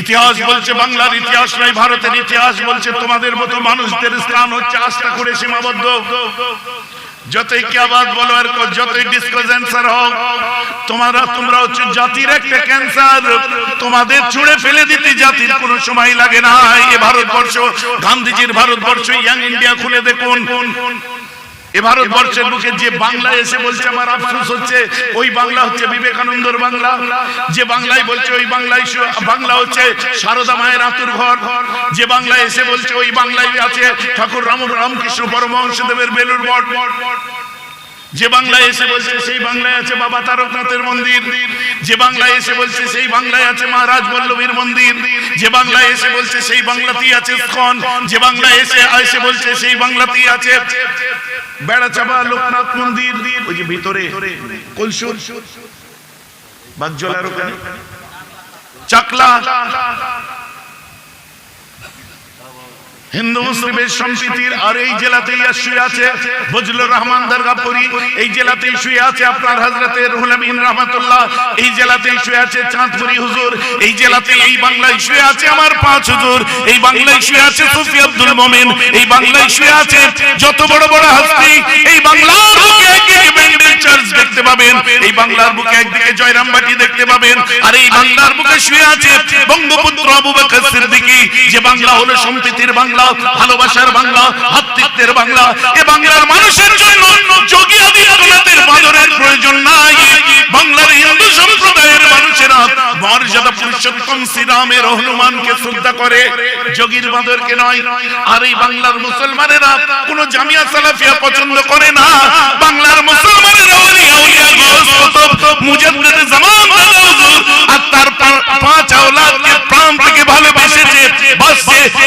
ইতিহাস বলছে, বাংলার ইতিহাস নয় ভারতের ইতিহাস বলছে, তোমাদের মতো মানুষদের স্থান হচ্ছে আস্থা করে সীমাবদ্ধ। যতই কিয়াবাত বলো আর যতই ডিসকো ড্যান্সার হোক, তোমরা হচ্ছে জাতির একটা ক্যান্সার। তোমাদের ছুঁড়ে ফেলে দিতে জাতির কোনো সময় লাগে না। এই ভারতবর্ষ, গান্ধীজির ভারতবর্ষ, ইয়াং ইন্ডিয়া খুলে দেখুন। এ ভারতবর্ষের বুকে যে বাংলা এসে বলছে আমার আফসোস হচ্ছে, ওই বাংলা হচ্ছে বিবেকানন্দর বাংলা। যে বাংলায় বলছে ওই বাংলায়, বাংলা হচ্ছে সারদা মায়ের আতুর ঘর। যে বাংলা এসে বলছে ওই বাংলায় আছে ঠাকুর রামকৃষ্ণ পরমহংসদেবের বেলুর মঠ। যে বাংলায় এসে বলছে সেই বাংলায় আছে বাবা তারকনাথের মন্দির। যে বাংলায় এসে বলছে সেই বাংলায় আছে মহারাজ বল্লভীর মন্দির। যে বাংলায় এসে বলছে সেই বাংলাতেই আছে ইস্কন। যে বাংলায় এসে বলছে সেই বাংলাতেই আছে বেড়াচাপা লোকনাথ মন্দির। ওই যে ভিতরে কলসুর বাগজলার ওখানে চাকলা হিন্দু মুসলিমের সম্প্রীতির। আর এই জেলাতেই শুয়ে আছে ফজলুর রহমান দরগাপুরি, এই জেলাতেই শুয়ে আছে আপনার হযরতে রুহুল আমিন রাহমাতুল্লাহ, এই জেলাতেই শুয়ে আছে চাঁদপুরি হুজুর, এই জেলাতে এই বাংলায় শুয়ে আছে আমার 5 হুজুর, এই বাংলায় শুয়ে আছে সুফি আব্দুল মুমিন, এই বাংলায় শুয়ে আছে যত বড় বড় হস্তি। এই বাংলার বুকে একদিকে ব্যান্ডেল চার্চ দেখতে পাবেন, এই বাংলার বুকে একদিকে জয়রামবাটি দেখতে পাবেন, আর এই বাংলার বুকে শুয়ে আছে বঙ্গপুত্র আবু বকর সিদ্দিকী। যে বাংলা হলো সম্প্রীতির বাংলা, ভালোবাসার বাংলা, ভ্রাতৃত্বের বাংলা। এ বাংলার মানুষের জন্য যোগী আদিত্যনাথের বাদরের প্রয়োজন নাই। বাংলার হিন্দু সম্প্রদায়ের মানুষেরা মর্যাদা পুরুষোত্তম শ্রীরামের হনুমানকে শ্রদ্ধা করে, যোগীর বাদরকে নয়। আর এই বাংলার মুসলমানেরা কোন জামিয়া সালাফিয়া পছন্দ করে না। বাংলার মুসলমানেরা আউলিয়া গৌস কুতুব মুজাদ্দিদ জামান হুজুর আর তার 5 আওলাদকে প্রাণ থেকে ভালোবেসেছে। বাস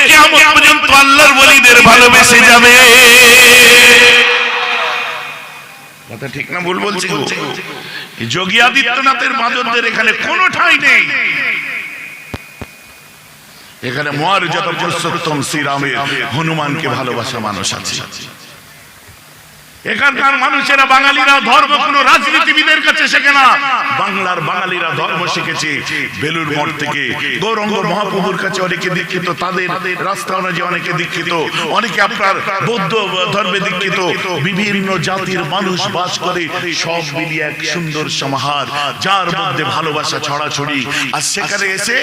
কিয়ামত পর্যন্ত আল্লাহর ওলিদের ভালোবেসে যাবে। কথা ঠিক না ভুল বলছি? যোগী আদিত্যনাথের বাঁদরদের এখানে কোনো ঠাঁই নেই। এখানে মর্যাদা পুরুষোত্তম শ্রীরামের হনুমানকে ভালোবাসা মানুষ আছে। এখানকার মানুষেরা বাঙালিরা ধর্ম কোন রাজনীতিবিদের কাছে শেখে না। বাংলার বাঙালিরা ধর্ম শিখেছে বেলুর মঠ থেকে। গৌরাঙ্গ মহাপ্রভুর কাছে অনেকে দীক্ষিত, তাদের রাস্তা অনুযায়ী অনেকে দীক্ষিত, অনেকে আপনার বৌদ্ধ ধর্মে দীক্ষিত। বিভিন্ন জাতির মানুষ বাস করে, সব মিলিয়ে এক সুন্দর সমাহার, যার মধ্যে ভালোবাসা ছড়াছড়ি। আর সেখানে এসে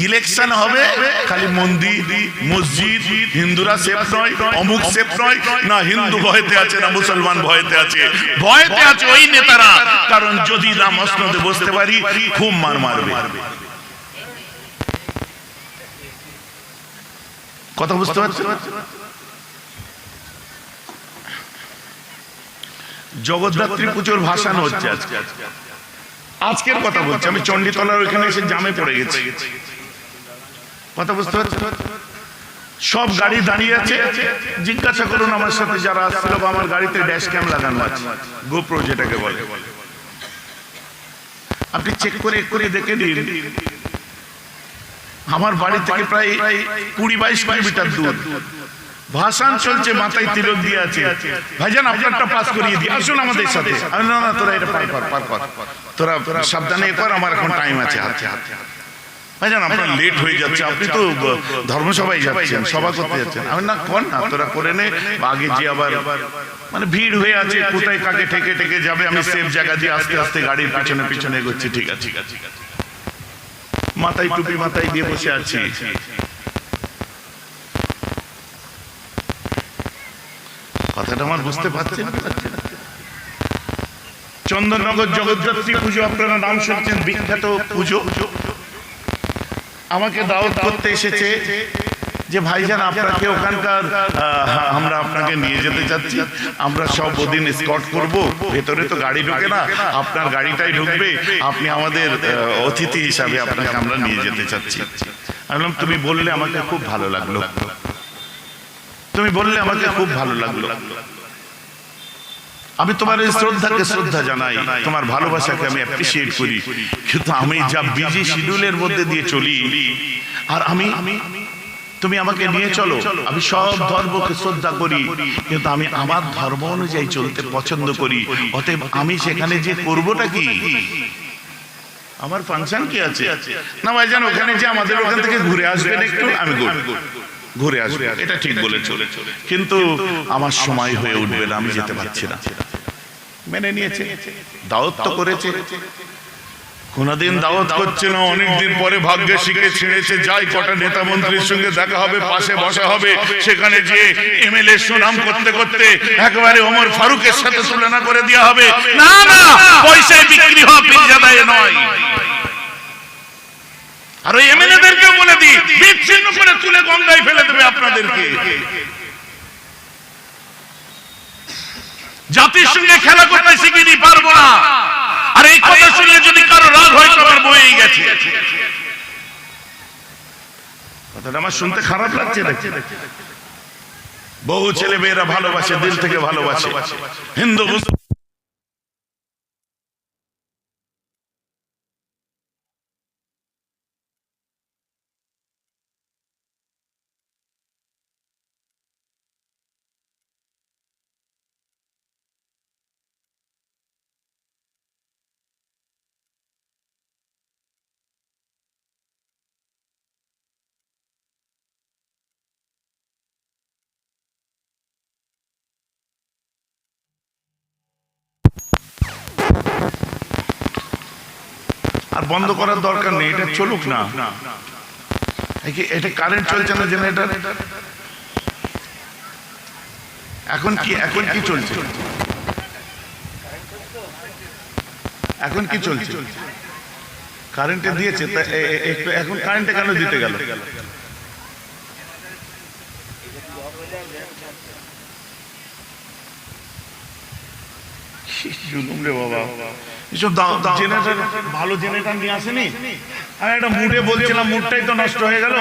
ইলেকশন হবে, খালি মন্দির মসজিদ হিন্দুরা সেফ নয়, অমুক সেফ নয়, না হিন্দু ভয়তে আছে না মুসলমান ভয়তে আছে, ভয়তে আছে ওই নেতারা। কারণ যদি না মসনদে বসতে পারি খুব মার মারবে। কথা বুঝতে পারছেন? জগদ্ধাত্রী পুজোর ভাসান হচ্ছে আজকে। আজকের কথা বলছি আমি, চণ্ডীতলার ওইখানে এসে জামে পড়ে গেছি। কথা বুঝতে পারছেন? সব গাড়ি দাঁড়িয়ে আছে। জিজ্ঞাসা করুন আমার সাথে যারা আসছিল, আমার গাড়িতে ড্যাশ ক্যাম লাগানো আছে, গোপ্রো যেটাকে বলে। আপনি চেক করে দেখে নিন, আমার বাড়ি থেকে প্রায় 20-22 কিলোমিটার দূর ভাসান চলছে, মাথায় তিলক দিয়ে আছে। ভাইজান আপনারটা পাস করিয়ে দিই, আসুন আমাদের সাথে। না না তোরা এটা পার কর, তোরা সাবধানে কর, আমার এখন টাইম আছে হাতে হাতে। ভাইজান আপনার লেট হয়ে যাচ্ছে, আপনি তো ধর্মসভায় যাচ্ছেন, সভা করতে যাচ্ছেন। আমি না কর না, তোরা করে নে, আগে যে আবার মানে ভিড় হয়ে আছে, কোথায় কাকে ঠেকে ঠেকে যাবে, আমি সেফ জায়গা দিয়ে আস্তে আস্তে গাড়ির পিছনে পিছনে এগোচ্ছি। ঠিক আছে, মাথায় টুপি মাথায় দিয়ে বসে আছি। কথাটা আমার বুঝতে পারছেন? চন্দননগর জগদ্ধাত্রী পুজো আপনারা নাম শুনছেন, বিখ্যাত পুজো। আমাকে দাওয়াত করতে এসেছে যে ভাইজান আপনাকে ওখানকার আমরা আপনাকে নিয়ে যেতে চাচ্ছি, আমরা সব ওদিন স্কট করব, ভেতরে তো গাড়ি ঢোকে না, আপনার গাড়িটাই ঢুকবে, আপনি আমাদের অতিথি হিসাবে আপনাকে আমরা নিয়ে যেতে চাচ্ছি। আমি বললাম তুমি বললে আমাকে খুব ভালো লাগলো, তুমি বললে আমাকে খুব ভালো লাগলো। আমি তোমার এই শ্রদ্ধাকে শ্রদ্ধা জানাই, তোমার ভালোবাসাকে আমি অ্যাপ্রিসিয়েট করি, কিন্তু আমি যা বিজি শিডিউলের মধ্যে দিয়ে চলি, আর আমি তুমি আমাকে নিয়ে চলো, আমি সব ধর্মকে শ্রদ্ধা করি, কিন্তু আমি আমার ধর্ম অনুযায়ী চলতে পছন্দ করি। অতএব আমি সেখানে যে করবোটা কি, আমার ফাংশন কি আছে? না ভাইজান ওখানে যে আমাদের ওখান থেকে ঘুরে আসবেন একটু, আমি ঘুরে আসবে, এটা ঠিক বলে চলে, কিন্তু আমার সময় হয়ে উঠবে না, আমি যেতে পারছি না। মেনে নিয়েছে, দাওয়াত তো করেছে, কোনদিন দাওয়াত করছে না, অনেকদিন পরে ভাগ্যে শিখে ছেড়েছে, যাই কটা নেতা মন্ত্রীর সঙ্গে দেখা হবে, পাশে বসা হবে, সেখানে যে এমএলএ সুনাম করতে করতে একেবারে ওমর ফারুকের সাথে তুলনা করে দেওয়া হবে। না না, পয়সায় বিক্রি হওয়া পীরজাদায় নয়। আর ওই এমএলএদেরকে বলে দিই, বিচ্ছিন্ন করে তুলে গঙ্গায় ফেলে দেবে আপনাদেরকে। জাতির সঙ্গে খেলা করতে শিখিনি, পারবো না। আর এই কথা শুনলে যদি কারো রাগ হয়, তোমার বয়েই গেছে। কথাটা আমার শুনতে খারাপ লাগছে দেখছি। বহু ছেলে মেয়েরা ভালোবাসে, দিল থেকে ভালোবাসে, হিন্দু মুসলিম আর বন্ধ করার দরকার নেই, এটা চলুক না। এটা কারেন্ট চলছে না জেনারেটর, এখন কি চলছে? এখন কি চলছে? কারেন্টে দিয়েছে, এখন কারেন্টে কেন দিতে গেল? জুলুম রে বাবা, এসব জেনারেটর, ভালো জেনারেটর নিয়ে আসেনি। আমি একটা মুডে বলছিলাম, মুডটাই তো নষ্ট হয়ে গেল।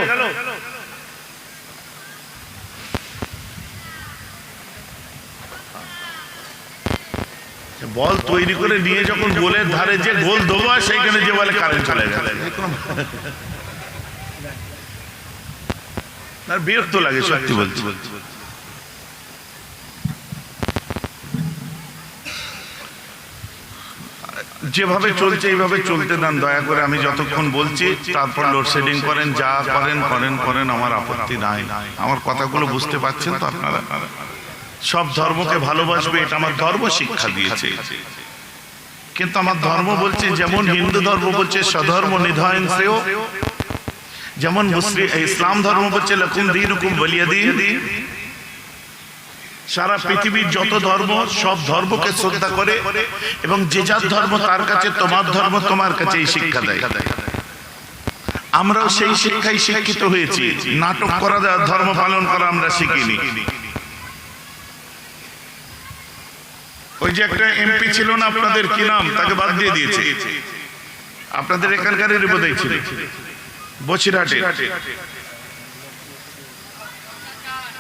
বল তৈরি করে নিয়ে যখন গোলের ধারে যে গোল দেবো আর সেইখানে যে বলে কারেন্ট চলে গেলে বিরক্ত লাগে সত্যি বলছি। যেভাবে চলছে এইভাবে চলতে দেন দয়া করে। আমি যতক্ষণ বলছি তারপর লোডশেডিং করেন, যা করেন করেন করেন, আমার আপত্তি নাই। আমার কথাগুলো বুঝতে পারছেন তো আপনারা? সব ধর্মকে ভালোবাসবে এটা আমার ধর্ম শিক্ষা দিয়েছে, কিন্তু আমার ধর্ম বলছে যেমন হিন্দু ধর্ম বলছে স্বধর্ম নিধন শ্রেয়, যেমন মুসলিম ইসলাম ধর্ম বলছে লাকুম দীনুকুম ওয়ালিয়া দীন। সারা পৃথিবীর যত ধর্ম সব ধর্মকে শ্রদ্ধা করে এবং যে যার ধর্ম তার কাছে, তোমার ধর্ম তোমার কাছে এই শিক্ষা দেয়। আমরাও সেই শিক্ষায় শিক্ষিত হয়েছি। নাটক করা, ধর্ম পালন করা আমরা শিখিনি। ওই যে একটা এমপি ছিল না আপনাদের, কি নাম, তাকে বাদ দিয়ে দিয়েছে। আপনাদের এখানকারের বোধহয় ছিল, বসিরহাটে।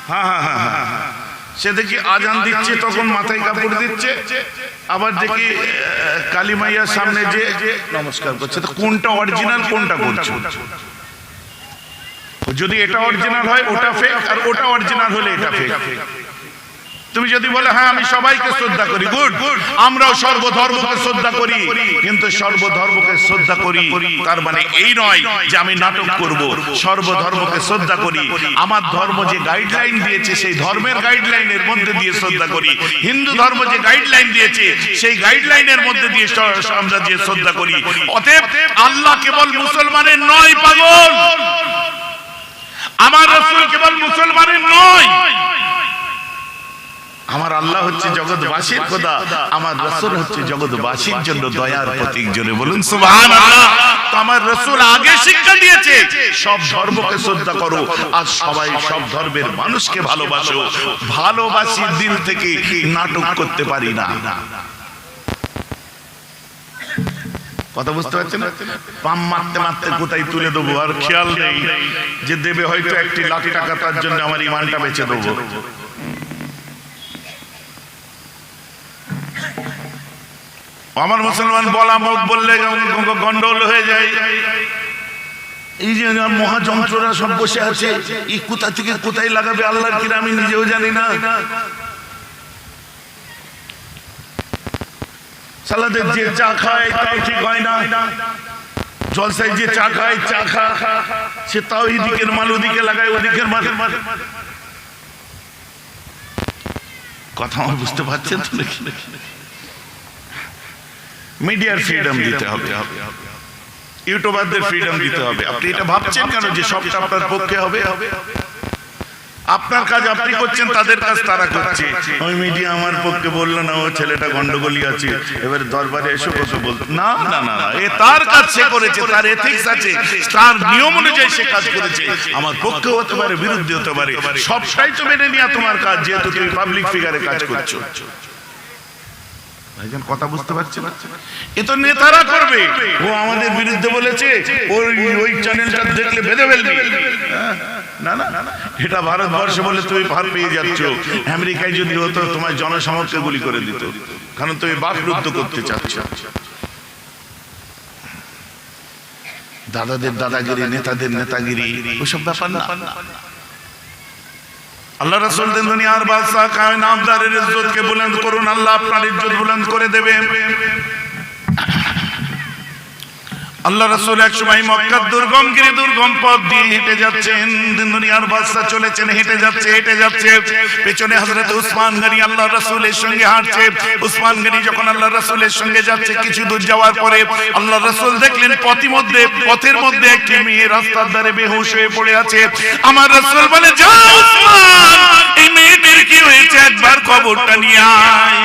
হ্যাঁ হ্যাঁ হ্যাঁ হ্যাঁ, সে দেখি আজান দিচ্ছে তখন মাথায় কাপড় দিচ্ছে, আবার দেখি কালী মাইয়ার সামনে যে নমস্কার করছে। তো কোনটা অরিজিনাল, কোনটা করছে? যদি এটা অরিজিনাল হয় ওটা ফেক, আর ওটা অরিজিনাল হলে এটা ফেক। তুমি যদি বলে হ্যাঁ আমি সবাইকে শ্রদ্ধা করি, গুড, আমরাও সর্বধর্মকে শ্রদ্ধা করি, কিন্তু সর্বধর্মকে শ্রদ্ধা করি তার মানে এই নয় যে আমি নাটক করব। সর্বধর্মকে শ্রদ্ধা করি, আমার ধর্ম যে গাইডলাইন দিয়েছে সেই ধর্মের গাইডলাইনের মধ্যে দিয়ে শ্রদ্ধা করি। হিন্দু ধর্ম যে গাইডলাইন দিয়েছে সেই গাইডলাইনের মধ্যে দিয়ে আমরা যে শ্রদ্ধা করি। অতএব আল্লাহ কেবল মুসলমানের নয় পাগল, আমার রাসূল কেবল মুসলমানের নয়। আমার আল্লাহ হচ্ছে জগৎবাসীর খোদা, আমার রাসূল হচ্ছে জগৎবাসীর জন্য দয়ার প্রতীক। জোরে বলুন সুবহানাল্লাহ। তো আমার রাসূল আগে শিক্ষা দিয়েছে সব ধর্মকে শ্রদ্ধা করো আর সবাই সব ধর্মের মানুষকে ভালোবাসো। ভালোবাসি দিল থেকে, নাটক করতে পারি না। কথা বুঝতে পারছেন? পাম মারতে মারতে কোথায় তুলে দেবো আর খেয়াল নেই যে দেবে হয়তো 1 লাখ টাকা, তার জন্য আমার ইমানটা বেঁচে দেবো। আমার মুসলমান বলা মুখ বললে গন্ডগোল হয়ে যায়। এই যে মহাযন্ত্ররা সব বসে আছে, এই কোথা থেকে কোথায় লাগাবে আল্লাহর কিরা আমি নিজেও জানি না। সালাদের যে চা খায় তাও ঠিক হয় না, জলসায় যে চা খায় চা খা সে তাও এদিকের মাল ওদিকে লাগায়, ওদিকের মাল। কথা আমার বুঝতে পারছেন তো নাকি? মিডিয়ার ফ্রিডম দিতে হবে, ইউটিউবারদের ফ্রিডম দিতে হবে। আপনি এটা ভাবছেন কেন যে সবটা আপনার পক্ষে হবে? আপনার কাজ আপনি করছেন, তাদের কাজ তারা করছে। ওই মিডিয়া আমার পক্ষে বললো না, ও ছেলেটা গন্ডগোলি আছে, এবারে দরবারে এসে কথা বলতো না। না না না, এ তার কাজ সে করেছে, তার এথিক্স আছে, তার নিয়ম অনুযায়ী সে কাজ করেছে। আমার পক্ষে হতে পারে, বিরুদ্ধে হতে পারে, সবটাই তো মেনে নেওয়া তোমার কাজ, যেহেতু তুমি পাবলিক ফিগারে কাজ করছো। কথা বুঝতে পারছে না? এ তো নেতারা করবে। ও আমাদের বিরুদ্ধে বলেছে, ওই চ্যানেলটা দেখলে বেঁধে ফেলবে। না না, এটা ভারতবর্ষ বলে তুমি ভার পেয়ে যাচ্ছ। আমেরিকায় যদি হতো তোমার জনসমক্ষে গুলি করে দিত, কারণ তুমি বাকরুদ্ধ করতে চাচ্ছ। দাদাদের দাদাগিরি, নেতাদের নেতাগিরি, ওসব ব্যাপার না। আল্লাহ রাসূল দেন দুনিয়ার বাদশা কায়নাতদারের ইজ্জতকে বুলন্দ করুন, আল্লাহ আপনার ইজ্জত বুলন্দ করে দেবে। আল্লাহ রাসূল এক সময় মক্কার দুর্গমগিরি দুর্গম পথ দিয়ে হেঁটে যাচ্ছেন। দুনিয়ার বাদশা চলেছেন, হেঁটে যাচ্ছে। পেছনে হযরত উসমান গনি আল্লাহ রাসূলের সঙ্গে হাঁটছে। উসমান গনি যখন আল্লাহ রাসূলের সঙ্গে যাচ্ছে, কিছু দূর যাওয়ার পরে আল্লাহ রাসূল দেখলেন পথের মধ্যে একটি মেয়ে রাস্তার ধারে বেহুশ হয়ে পড়ে আছে। আমার রাসূল বলে, যা উসমান, এই মেয়েটির কি হয়েছে, একবার খবরটা নিয়ে আয়।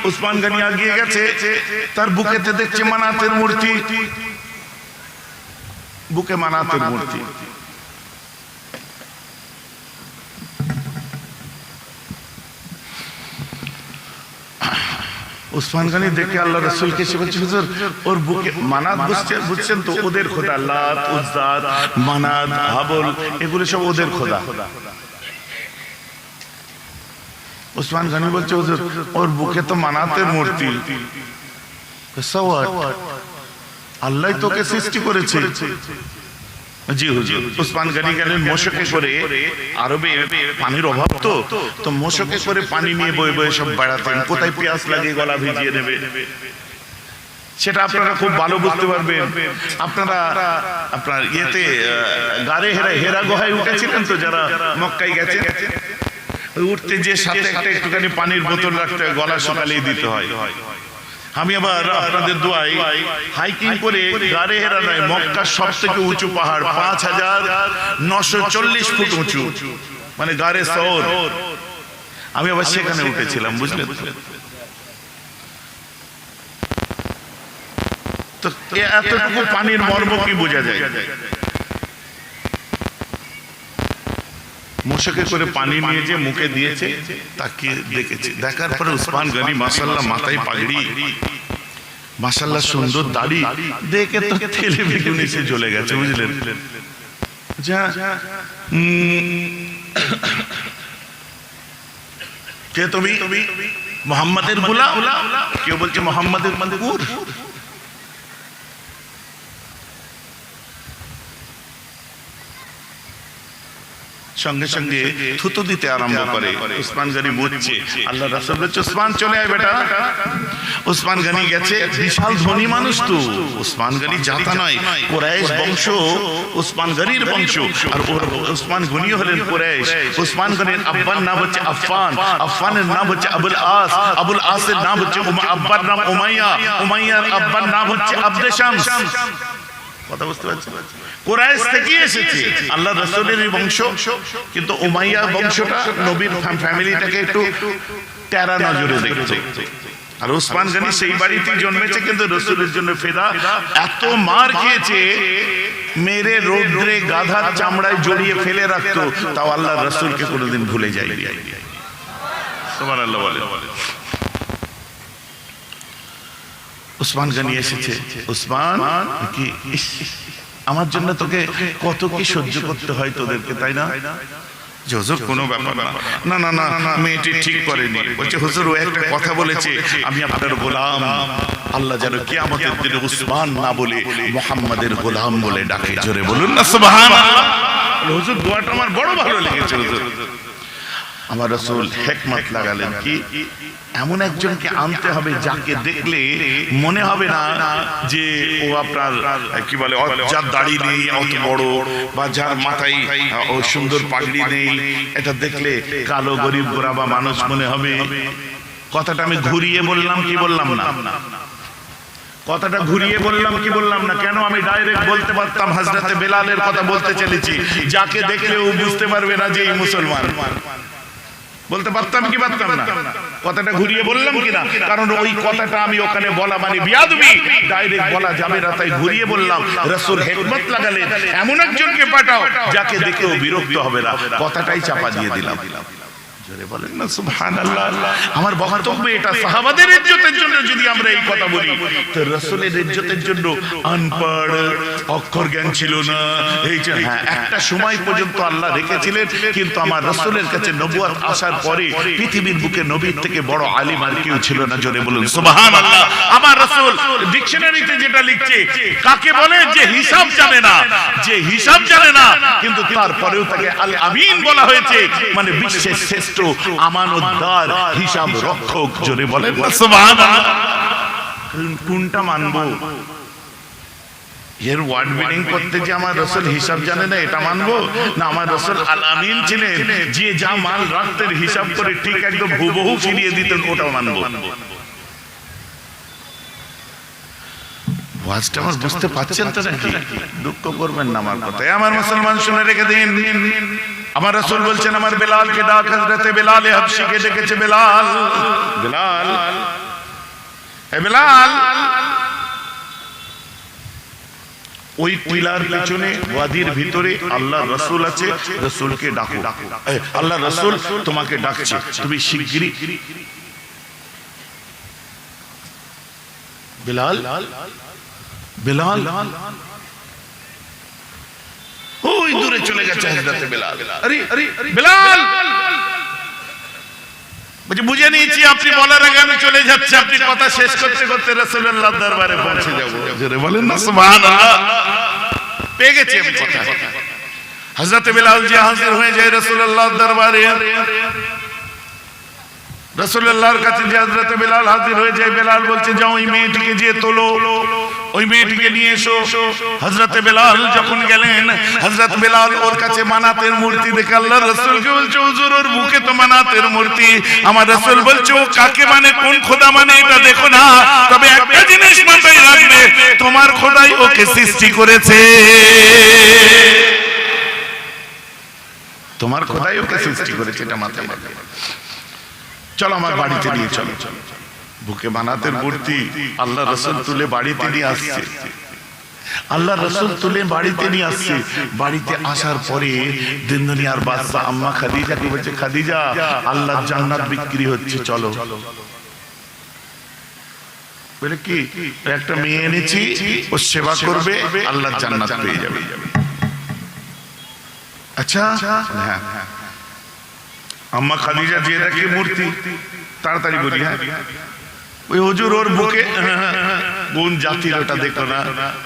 উসমান গনি এগিয়ে গেছে, তার বুকেতে দেখছে মানাতের মূর্তি, বুকে মানাতের মূর্তি। উসমান গনি দেখে আল্লাহ রাসূলকে এসে বলছে, হুজুর ওর বুকে মানাত বুঝছেন তো, ওদের খোদা লাত, উজ্জা, মানাত, হাবল, এগুলো সব ওদের খোদা। उस्मान गनी বলছে হুজুর ওর বুকে তো মানাতের মূর্তি। আল্লাহ তোকে সৃষ্টি করেছে। জি হুজুর। উসমান গনি গেলেন মোশকে করে, আরবে পানির অভাব তো মোশকে করে পানি নিয়ে বয়ে বয়ে সব বেড়াতেন, কোথায় পেঁয়াজ লাগে গলা ভিজিয়ে নেবে সেটা আপনারা খুব ভালো বুঝতে পারবেন। আপনারা আপনার ইয়েতে গারে হেরা গুহায় উঠেছিলেন তো যারা মক্কায় গেছে, উঠতে যে সাথে একটা একটুখানি পানির বোতল রাখতে গলা সকালেই দিতে হয়। আমি আবার আপনাদের দোয়ায় হাইকিং করে গারে হেরা নয়, মক্কার সব থেকে উঁচু পাহাড় 5940 ফুট উঁচু, মানে গারে সওর, আমি আবার সেখানে উঠেছিলাম, বুঝলেন তো। এতটুকু পানির মর্ম কি বোঝা যায়? মোশকে করে পানি নিয়ে যে মুখে দিয়েছে তাকে দেখেছে, দেখার পরে উসমান গনি মাশাআল্লাহ মাথায় পাগড়ি, মাশাআল্লাহ সুন্দর দাড়ি দেখে তো তেলে বেগুনে সে জ্বলে গেছে, বুঝলেন। যা কে তুমি? মুহাম্মাদের গোলাম? কেউ বলছে মুহাম্মাদের কুকুর। সঙ্গে সঙ্গে থুতু দিতে আরম্ভ করে। উসমান গনি বুঝছে, আল্লাহ রাসূল বলছে উসমান চলে আয় বেটা। উসমান গনি গেছে, বিশাল ধনী মানুষ তো, উসমান গনি জাতা নয়, কুরাইশ বংশ, উসমান গনির বংশ, আর উসমান গনি হলেন কুরাইশ। উসমান গনির আব্বার নাম হচ্ছে আফফান, আফফানের নাম হচ্ছে আবুল আস, আবুল আসের নাম হচ্ছে আব্বার নাম উমাইয়া, উমাইয়ার আব্বার নাম হচ্ছে আবদে শামস। কথা বুঝতে পারছেন? কুরাইশ থেকে এসেছে, আল্লাহ রাসূলের বংশ, কিন্তু উমাইয়া বংশটা নবীর ফ্যামিলিটাকে একটু টেরা নজরে দেখতো। আর উসমান গনি সেই বাড়িতেই জন্মেছে, কিন্তু রাসূলের জন্য ফেদা। এত মার খেয়েছে, মেরে রৌদ্রে গাধার চামড়ায় জড়িয়ে ফেলে রাখতো, তাও আল্লাহ রাসূলকে কোনোদিন ভুলে যায়নি। সুবহানাল্লাহ বলে। উসমান গনি এসেছে, উসমান কি আমার জন্য তোকে কত কি সহ্য করতে হয় তোদেরকে, তাই না? হুজুর কোনো ব্যাপার না, না না না, মেয়েটি ঠিক করেনি। বলছে হুজুর ও একটা কথা বলেছে, আমি আপনার গোলাম, আল্লাহ যেন কিয়ামতের দিনে উসমান না বলে মুহাম্মাদের গোলাম বলে ডাকে। জোরে বলুন না সুবহানাল্লাহ। হুজুর দোয়াটা আমার বড় ভালো লেগেছে। হুজুর আমার রাসূল হিকমত লাগালেন কি, এমন একজনকে আনতে হবে যাকে দেখলে মনে হবে না যে ও আপনার কি বলে যার দাড়ি নেই অত বড়, বা যার মাথায় ও সুন্দর পাগড়ি নেই, এটা দেখলে কালো গরিব গোরাবা মানুষ মনে হবে। কথাটা আমি ঘুরিয়ে বললাম কি বললাম না? কথাটা ঘুরিয়ে বললাম কি বললাম না? কেন? আমি ডাইরেক্ট বলতে পারতাম হযরতে বেলালের কথা বলতে চলেছি, যাকে দেখলে ও বুঝতে পারবে না যে এই মুসলমান। বলতে পারতাম কি পারতাম না? কথাটা ঘুরিয়ে বললাম কিনা? কারণ ওই কথাটা আমি ওখানে বলা মানে বিয়াদবি, ডাইরেক্ট বলা যাবে না, তাই ঘুরিয়ে বললাম। রাসূল হিকমত লাগালেন, এমন একজনকে পাঠাও যাকে দেখেও বিরক্ত হবে না, কথাটাই চাপা দিয়ে দিলাম। জোরে বলেন না সুবহানাল্লাহ। আমার বক্তব্য এটা, সাহাবাদের ইজ্জতের জন্য যদি আমরা এই কথা বলি, তো রাসূলের ইজ্জতের জন্য আনপড়, অক্ষর জ্ঞান ছিল না, এই যে হ্যাঁ একটা সময় পর্যন্ত আল্লাহ রেখেছিলেন, কিন্তু আমার রাসূলের কাছে নবুয়ত আসার পরে পৃথিবীর বুকে নবীর থেকে বড় আলিম আর কেউ ছিল না। জোরে বলুন সুবহানাল্লাহ। আমার রাসূল ডিকশনারিতে যেটা লিখছে, কাকে বলে? যে হিসাব জানে না, যে হিসাব জানে না, কিন্তু তারপরেও তাকে আল আমিন বলা হয়েছে, মানে বিশ্বের শ্রেষ্ঠ আমানতদার, হিসাব রক্ষক। জোরে বলেন না সুবহানাল্লাহ। কোনটা মানবো? এর ওয়ার্ড মিনিং করতে যে আমার রাসূল হিসাব জানে না এটা মানবো, না আমার রাসূল আল আমিন ছিলেন, যে যা মাল রাখতেন হিসাব করে ঠিক একদম হুবহু ফিরিয়ে দিতেন, ওটাও মানবো? ওয়াজটা আমার বুঝতে পারছেন তো নাকি? দুঃখ করবেন না আমার কথায়। আমার মুসলমান শুনে রেখে দিন, আমার রাসূল বলছেন আমার বেলালকে ডাক। হযরতে বেলাল হাবশিকে ডেকেছে, বেলাল, বেলাল, হে বেলাল, ওই টিলার পেছনে ওয়াদির ভিতরে আল্লাহর রাসূল আছে, রাসূলকে ডাকো। আল্লাহ রাসূল তোমাকে ডাকছে, তুমি শিগগিরই। বেলাল, বেলাল ওই দূরে চলে গেছে হযরতে বেলাল। আরে আরে বেলাল, বলছে বুঝে নিয়েছি, আপনি বলার আগে আমি চলে যাচ্ছি, আপনি কথা শেষ করতে করতে রাসূলুল্লাহর দরবারে পৌঁছে যাবো। জোরে বলেন না সুবহানাল্লাহ। পেয়ে গেছি আমি কথা। হযরত বিলাল যে হাজির হয়ে যায় রাসূলুল্লাহর দরবারে, রাসূলুল্লাহর কাছে যে হযরত বিলাল হাজির হয়ে যায়, বিলাল বলছে যাও ওই মেয়েটিকে যে তোলো, ওই মেয়েটিকে নিয়ে এসো। হযরত বিলাল যখন গেলেন, হযরত বিলাল ওর কাছে মানাতের মূর্তি দেখে আল্লাহর রাসূলকে বলছে হুজুর ওর বুকে তো মানাতের মূর্তি। আমার রাসূল বলছে ও কাকে মানে, কোন খোদা মানে এটা দেখো না, তবে একটা জিনিস মাথায় রাখবে, তোমার খোদাই ওকে সৃষ্টি করেছে, তোমার খোদাই ওকে সৃষ্টি করেছে, এটা মাথায় রাখবে। চলো আমার বাড়িতে নিয়ে চলো। বুকে বানাতের মূর্তি আল্লাহ রাসূল তুলে বাড়িতে নিয়ে আসছে, আল্লাহ রাসূল তুলে বাড়িতে নিয়ে আসছে। বাড়িতে আসার পরে দিন দুনিয়ার বাদশা আম্মা খাদিজাকে বলছে খাদিজা আল্লাহর জান্নাত বিক্রি হচ্ছে, চলো। বলে কি, একটা মেয়ে এনেছি, ও সেবা করবে, আল্লাহর জান্নাত পেয়ে যাবে। আচ্ছা হ্যাঁ, আম্মা খাদিজা যে দেখে মূর্তি, তাড়াতাড়ি বলি হ্যাঁ ওই হুজুর ওর বুকে কোন জাতির ওটা দেখো না,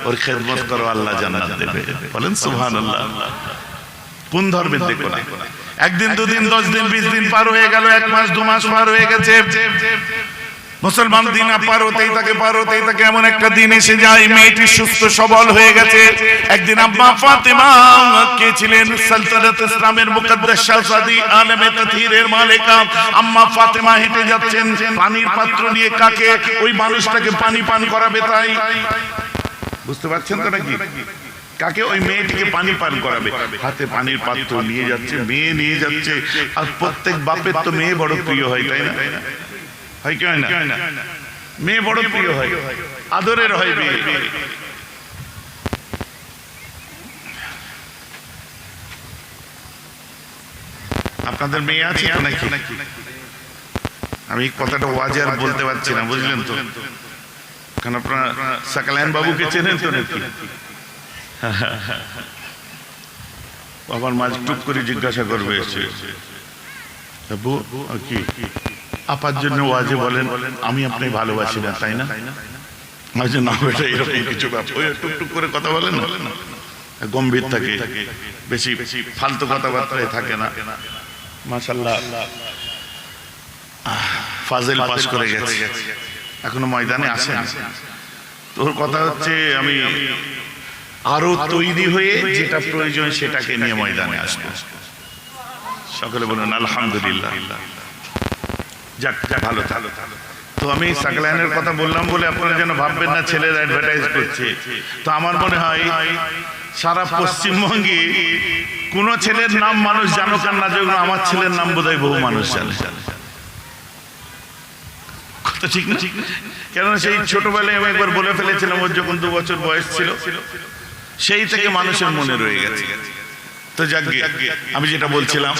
ওর খেদমত করো আল্লাহ জান্নাত দেবে। বলেন সুবহানাল্লাহ। কোন ধর্মের দেখো না। একদিন দুদিন 10 দিন 20 দিন পার হয়ে গেল, 1 মাস 2 মাস পার হয়ে গেছে, মুসলমান দিন পার হতেই থাকে। এমন একটা দিন এসে যায় মেয়েটি সুস্থ সবল হয়ে গেছে। একদিন আম্মা ফাতেমা কে ছিলেন সালতানাত ইসলামের মুকদ্দাস শাহজাদি আলেমে তাথহিরের মালিকা, আম্মা ফাতেমা হেঁটে যাচ্ছেন পানির পাত্র নিয়ে, কাকে, ওই মানুষটাকে পানি পান করাবে, তাই বুঝতে পারছেন তো নাকি, কাকে, ওই মেয়েটিকে পানি পান করাবে। হাতে পানির পাত্র নিয়ে যাচ্ছে, মেয়ে নিয়ে যাচ্ছে। আর প্রত্যেক বাপের তো মেয়ে বড় প্রিয় হয়, তাই না? হয় কি হয় না? মেয়ে বড় প্রিয় হয়, আদরের হয় মেয়ে। আপনাদের মেয়ে আছে নাকি? আমি কথাটা ওয়াজে আর বলতে পারছি না, বুঝলেন তো, কারণ আপনারা সাকালায়ন বাবুকে চেনেন তো নাকি? আমার মাঝ টুক করে জিজ্ঞাসা করবে এসে, কি আপার জন্য ওয়াজে বলেন আমি আপনি ভালোবাসি না, তাই না? না বেটা এরকম কিছু টুকটুক করে কথা বলেন না, গম্ভীর থাকে, বেশি ফালতু কথাবার্তায় থাকে না। মাশাআল্লাহ ফাজিল পাস করে গেছে, এখনো ময়দানে আসে না। তোর কথা হচ্ছে আমি আরো তৈরি হয়ে যেটা প্রয়োজন সেটাকে নিয়ে ময়দানে আসবো। সকলে বলুন আলহামদুলিল্লাহ। যাক ভালো। তো আমি সাকলায়নের কথা বললাম বলে আপনারা যেন ভাববেন না ছেলের অ্যাডভার্টাইজ করছে। তো আমার মনে হয় সারা পশ্চিমবঙ্গে কোন ছেলের নাম মানুষ জানুক আর না জানুক, আমার ছেলের নাম বোধহয় বহু মানুষ জানে। কথা ঠিক না? কেননা সেই ছোটবেলায় আমি একবার বলে ফেলেছিলাম, ওর যখন 2 বছর বয়স ছিল, সেই থেকে মানুষের মনে রয়ে গেছে। তো যাক, আমি যেটা বলছিলাম,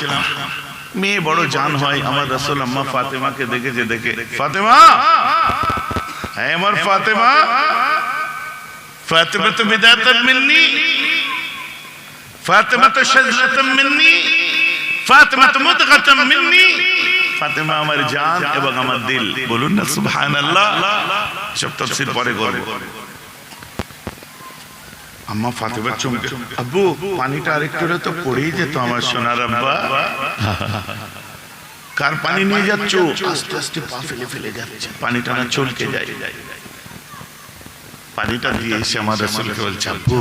মেয়ে বড় জান হয়। আমার রাসূল আম্মা ফাতেমাকে দেখে ফাতেমা, হ্যাঁ আমার ফাতেমা, ফাতেমা তো বিদাতান মিন্নি, ফাতেমা তো শাজরাতান মিন্নি, ফাতেমা তো মুদগাতান মিন্নি, ফাতেমা আমার জান এবং আমার দিল। বলুন না সুবহানাল্লাহ। সব তাফসীর পরে করব। আম্মা ফাতেমা চমকে, আব্বু পানিটা আরেকটু হলে তো পড়েই যেত আমার সোনার আব্বা। কার পানি নিয়ে যাচ্ছ? আস্তে আস্তে পা ফেলে যাচ্ছে, পানিটা না চলকে যায়। পানিটা দিয়ে এসে আমার রাসূলকে বলছে, আব্বু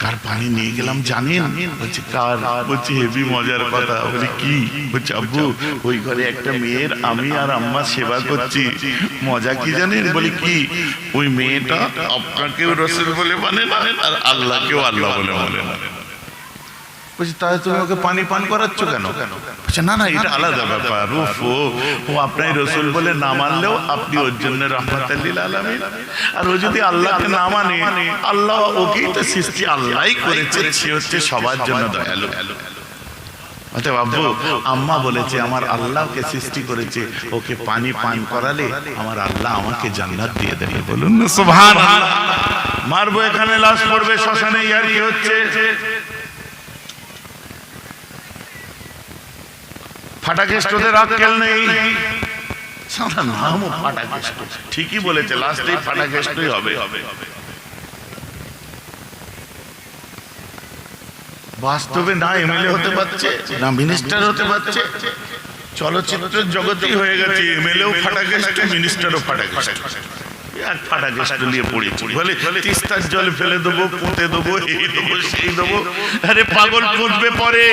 কার পানি নিয়ে গেলাম জানেন? বলছে কার? বলছে হেভি মজার কথা। বলি কি? বলছে আব্বু ওই ঘরে একটা মেয়ের আমি আর আম্মা সেবা করছি। মজা কি জানেন? বলি কি? ওই মেয়েটা আপনাকেও রাসূল বলে মানে না আর আল্লাহকেও আল্লাহ বলে মানে না। বলছে তাহলে তুমি ওকে পানি পান করাচ্ছ কেন? বলছে না এটা আলাদা ব্যাপার। ও আপনার রাসূল বলে না মানলেও আপনি ওর জন্য রাহমাতুল লিল আলামিন। আর ও যদি আল্লাহকে না মানে, আল্লাহ ওকেই তো সৃষ্টি আল্লাহই করেছে, সে হচ্ছে সবার জন্য দয়ালু। অতএব আব্বু আম্মা বলেছে আমার আল্লাহকে সৃষ্টি করেছে, ওকে পানি পান করালে আমার আল্লাহ আমাকে জান্নাত দিয়ে দেবে। বলুন না সুবহানাল্লাহ। মারবো এখানে, লাশ পড়বে শ্মশানে, আর কি হচ্ছে? ফাটাকেষ্টদের আক্কেল নেই, সারা নামও ফাটাকেষ্ট। ঠিকই বলেছে, লাস্টে ফাটাকেষ্টই হবে। বাস্তবে না এমএলএ হতে পারছে, না মিনিস্টার হতে পারছে। চলচ্চিত্রের জগতেই হয়ে গেছে, এমএলএও ফাটাকেষ্ট, মিনিস্টারও ফাটাকেষ্ট। ফাটাকেষ্ট নিয়ে পড়েছি, বলে তিস্তার জল ফেলে দেবো, পুঁতে দেবো, এই দেবো, সেই দেবো। আরে পাগল পুঁতবে পরে,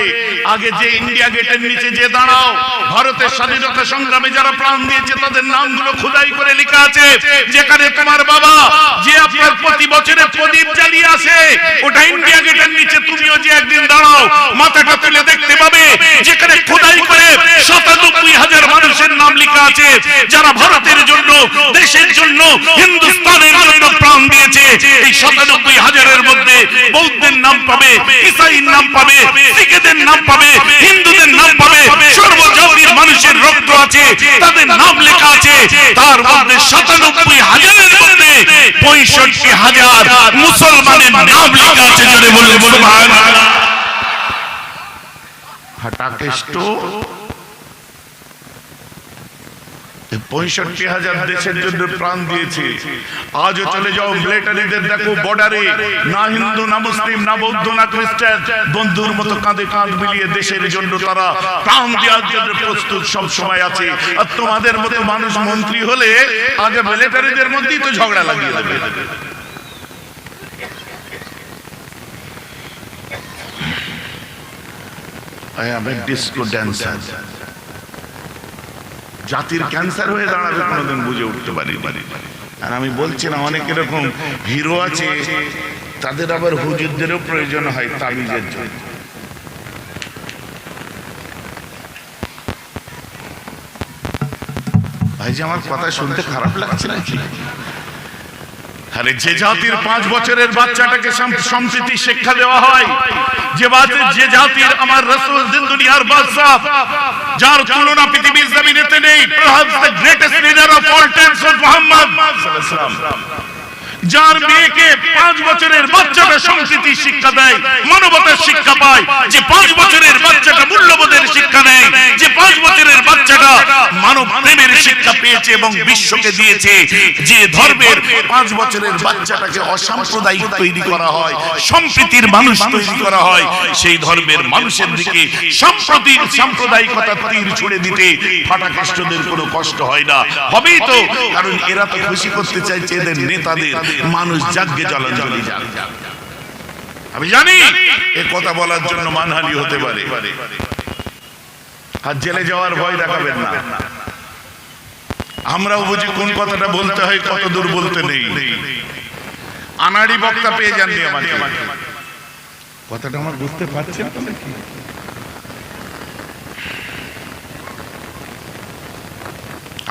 আগে যে ইন্ডিয়া গেটের নিচে যে দাঁড়াও, ভারতের স্বাধীনতা সংগ্রামে যারা প্রাণ দিয়েছে তাদের নামগুলো খোদাই করে লেখা আছে। যেখানে তোমার বাবা যে আপনার প্রতি বছরে প্রদীপ জ্বালিয়ে আসে, ওটা ইন্ডিয়া গেটের নিচে তুমিও যে একদিন দাঁড়াও, মাথাটা তুলে দেখতে পাবে যেখানে খোদাই করে ৯৭,০০০ মানুষের নাম লেখা আছে যারা ভারতের জন্য, দেশের জন্য, হিন্দুস্তানের জন্য প্রাণ দিয়েছে। এই ৯৭,০০০-এর মধ্যে বৌদ্ধের নাম পাবে, ইসাইর নাম পাবে, শিখদের নাম পাবে, হিন্দুদের নাম পাবে, সর্বজাতির মানুষের রক্ত আছে, তাদের নাম লেখা আছে। তার মধ্যে ৯৭,০০০-এর মধ্যে ৬৫,০০০ মুসলমানের নাম লেখা আছে। জোরে বলুন সুবহানাল্লাহ। ফাটাকেষ্ট ৬৫,০০০ দেশের জন্য প্রাণ দিয়েছে। আজও চলে যাও মিলিটারিদের দেখো বর্ডারে, না হিন্দু, না মুসলিম, না বৌদ্ধ, না খ্রিস্টান, বন্ধুর মতো কাঁধে কাঁধ মিলিয়ে দেশের জন্য তারা প্রাণ দেওয়ার জন্য প্রস্তুত সব সময় আছে। আর তোমাদের মতো মানুষ মন্ত্রী হলে আগে মিলিটারিদের মধ্যেই তো ঝগড়া লাগিয়ে দেবে। I am a disco dancer. জাতির ক্যান্সার হয়ে দাঁড়াবে কোনোদিন বুঝে উঠতে পারি। আর আমি বলছি না, অনেক এরকম হিরো আছে, তাদের আবার হুজুরদেরও প্রয়োজন হয় তাবিজের জন্য। ভাই যে আমার কথা শুনতে খারাপ লাগছে নাকি? আরে যে জাতির ৫ বছরের বাচ্চাটাকে সম্প্রীতি শিক্ষা দেওয়া হয়, যে জাতির আমার রাসূল দুনিয়ার বাদশা, যার তুলনা পৃথিবীর জমিনেতে নেই, perhaps the greatest leader of all times of Muhammad sallallahu alaihi wasallam, যার মেয়েকে ৫ বছরের বাচ্চাটা সংস্কৃতি শিক্ষা দেয়, মানবতার শিক্ষা পায়, যে ৫ বছরের বাচ্চাটা মূল্যবোধের শিক্ষা নেয়, যে ৫ বছরের বাচ্চাটা মানব প্রেমের শিক্ষা পেয়েছে এবং বিশ্বকে দিয়েছে, যে ধর্মের ৫ বছরের বাচ্চাটাকে অসাম্প্রদায়িক তৈরি করা হয়, সম্প্রীতির মানুষ তৈরি করা হয়, সেই ধর্মের মানুষের দিকে সাম্প্রদায়িকতার তীর ছুড়ে দিতে ফাটাকেষ্টদের কোনো কষ্ট হয় না। হবেই তো, কারণ এরা তো খুশি করতে চাইছে এদের নেতাদের, মানুষ জাগ্গে জলাঞ্জলি যাক। আমি জানি এ কথা বলার জন্য মানহানি হতে পারে, আর জেলে যাওয়ার ভয় দেখাবেন না। আমরাও বুঝি কোন কথাটা বলতে হয়, কত দূর বলতে নেই। আনাড়ি বক্তা পেয়ে যাননি আমাকে। কথাটা আমার বুঝতে পারছেন তো নাকি?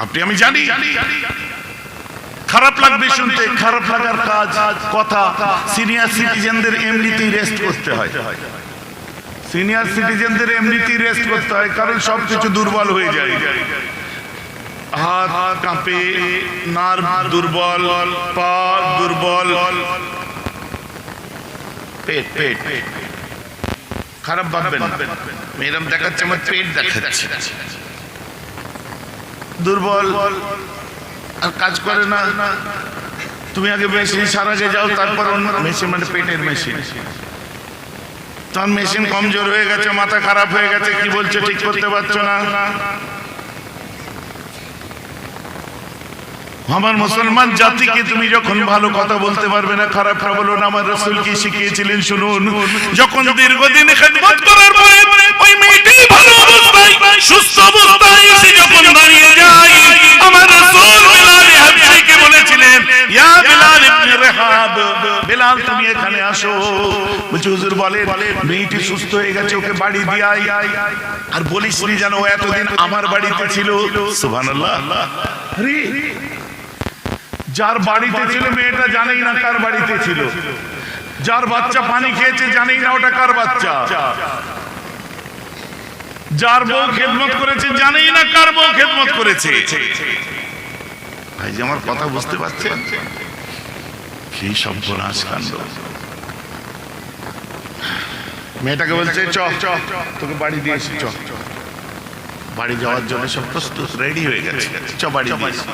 আপনি, আমি জানি খারাপ লাগবে শুনতে, খারাপ লাগার কাজ কথা। সিনিয়র সিটিজেনদের এমনিতেই রেস্ট করতে হয়, সিনিয়র সিটিজেনদের এমনিতেই রেস্ট করতে হয়, কারণ সবকিছু দুর্বল হয়ে যায়। হাত কাঁপে, নার্ভ দুর্বল, পা দুর্বল, পেট পেট খারাপ ভাববেন। মেয়েরাম দেখাচ্ছে, আমার পেট দেখাচ্ছে, দুর্বল আর কাজ করে না। তুমি আগে মেশিন সারাগে যাও, তারপর অন্য মেশিন, মানে পেটের মেশিন। তখন মেশিন কমজোর হয়ে গেছে, মাথা খারাপ হয়ে গেছে, কি বলছো ঠিক করতে পারছো না। আমার মুসলমান জাতিকে তুমি যখন ভালো কথা বলতে পারবে না, খারাপ বলো না। আমার রাসূল কি শিখিয়েছিলেন শুনুন, যখন দীর্ঘদিন খেদমত করার পরে ওই মেয়েটি ভালো অবস্থায়, সুস্থ অবস্থায় এসে যখন দাঁড়িয়ে যায়, আমার রাসূল বিলাল হাবশীকে বলেছিলেন, ইয়া বিলাল ইবনে রাহাব, বিলাল তুমি এখানে আসো। বলছে হুজুর বলেন, মেয়েটি সুস্থ হয়ে গেছে, ওকে বাড়ি দিয়ে আই। আর বলিস নি যেন ও এতদিন আমার বাড়িতে ছিল। সুবহানাল্লাহ। আরে যার বাড়িতে ছিল মেয়েটা জানেই না কার বাড়িতে ছিল, যার বাচ্চা পানি খেয়েছে জানেই না ওটা কার বাচ্চা, যার বউ খেদমত করেছে জানেই না কার বউ খেদমত করেছে। ভাই যে আমার কথা বুঝতে পারছেন? কি সর্বনাশ কাণ্ড। মেয়েটাকে বলছে চ তোকে বাড়ি দিয়েছি, চ। বাড়ি যাওয়ার জন্য সব প্রস্তুত রেডি হয়ে গেছে, বাড়ি দিয়েছে।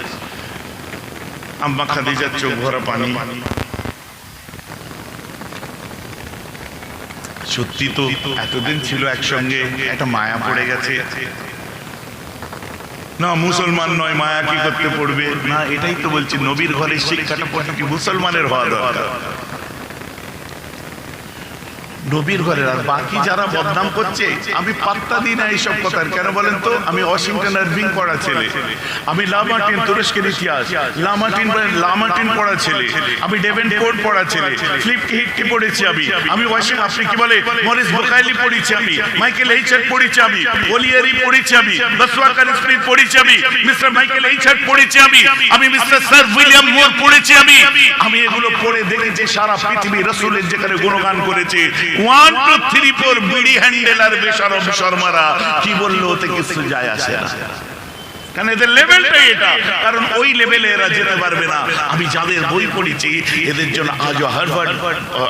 আম্মা খাদিজার চোখ ভরা পানি। সত্যি তো এতদিন ছিল একসঙ্গে, একটা মায়া পড়ে গেছে। না মুসলমান নয়, মায়া কি করতে পড়বে না, এটাই তো বলছি, নবীর ঘরে শিক্ষাটা কি মুসলমানের হওয়া দরকার। নবীর ঘরের আর বাকি যারা বদনাম করছে আমি পাত্তা দিই না এইসব কথার। কেন বলেন তো? আমি ওয়াশিংটন আরবিং পড়া ছেলে, আমি লামার্টিন তুরস্কের ইতিহাস, লামার্টিন পড়া ছেলে, আমি ডেভেনপোর্ট পড়া ছেলে, ফিলিপ হিটকে পড়েছি আমি ওয়াশিংটন, আপনি কি বলে মরিস বুখাইলি পড়েছি আমি, মাইকেল এইচার্ট পড়েছি আমি, ওলিয়ারি পড়েছি আমি, বসওয়াকার স্পিরিট পড়েছি আমি, মিস্টার মাইকেল এইচার্ট পড়েছি আমি মিস্টার স্যার উইলিয়াম মোর পড়েছি আমি এগুলো পড়ে দেখেছি সারা পৃথিবী রাসূলের যেখানে গুণগান করেছে। 1 2 3 4 বিড়ি হ্যান্ডেল আর বেশরম শর্মারা কি বললো ওতে কিছু যায় আসে না, কারণ এদের লেভেলটাই এটা, কারণ ওই লেভেলে এরা যেতে পারবে না। আমি যাদের বই পড়েছি এদের জন্য আজও হার্ভার্ড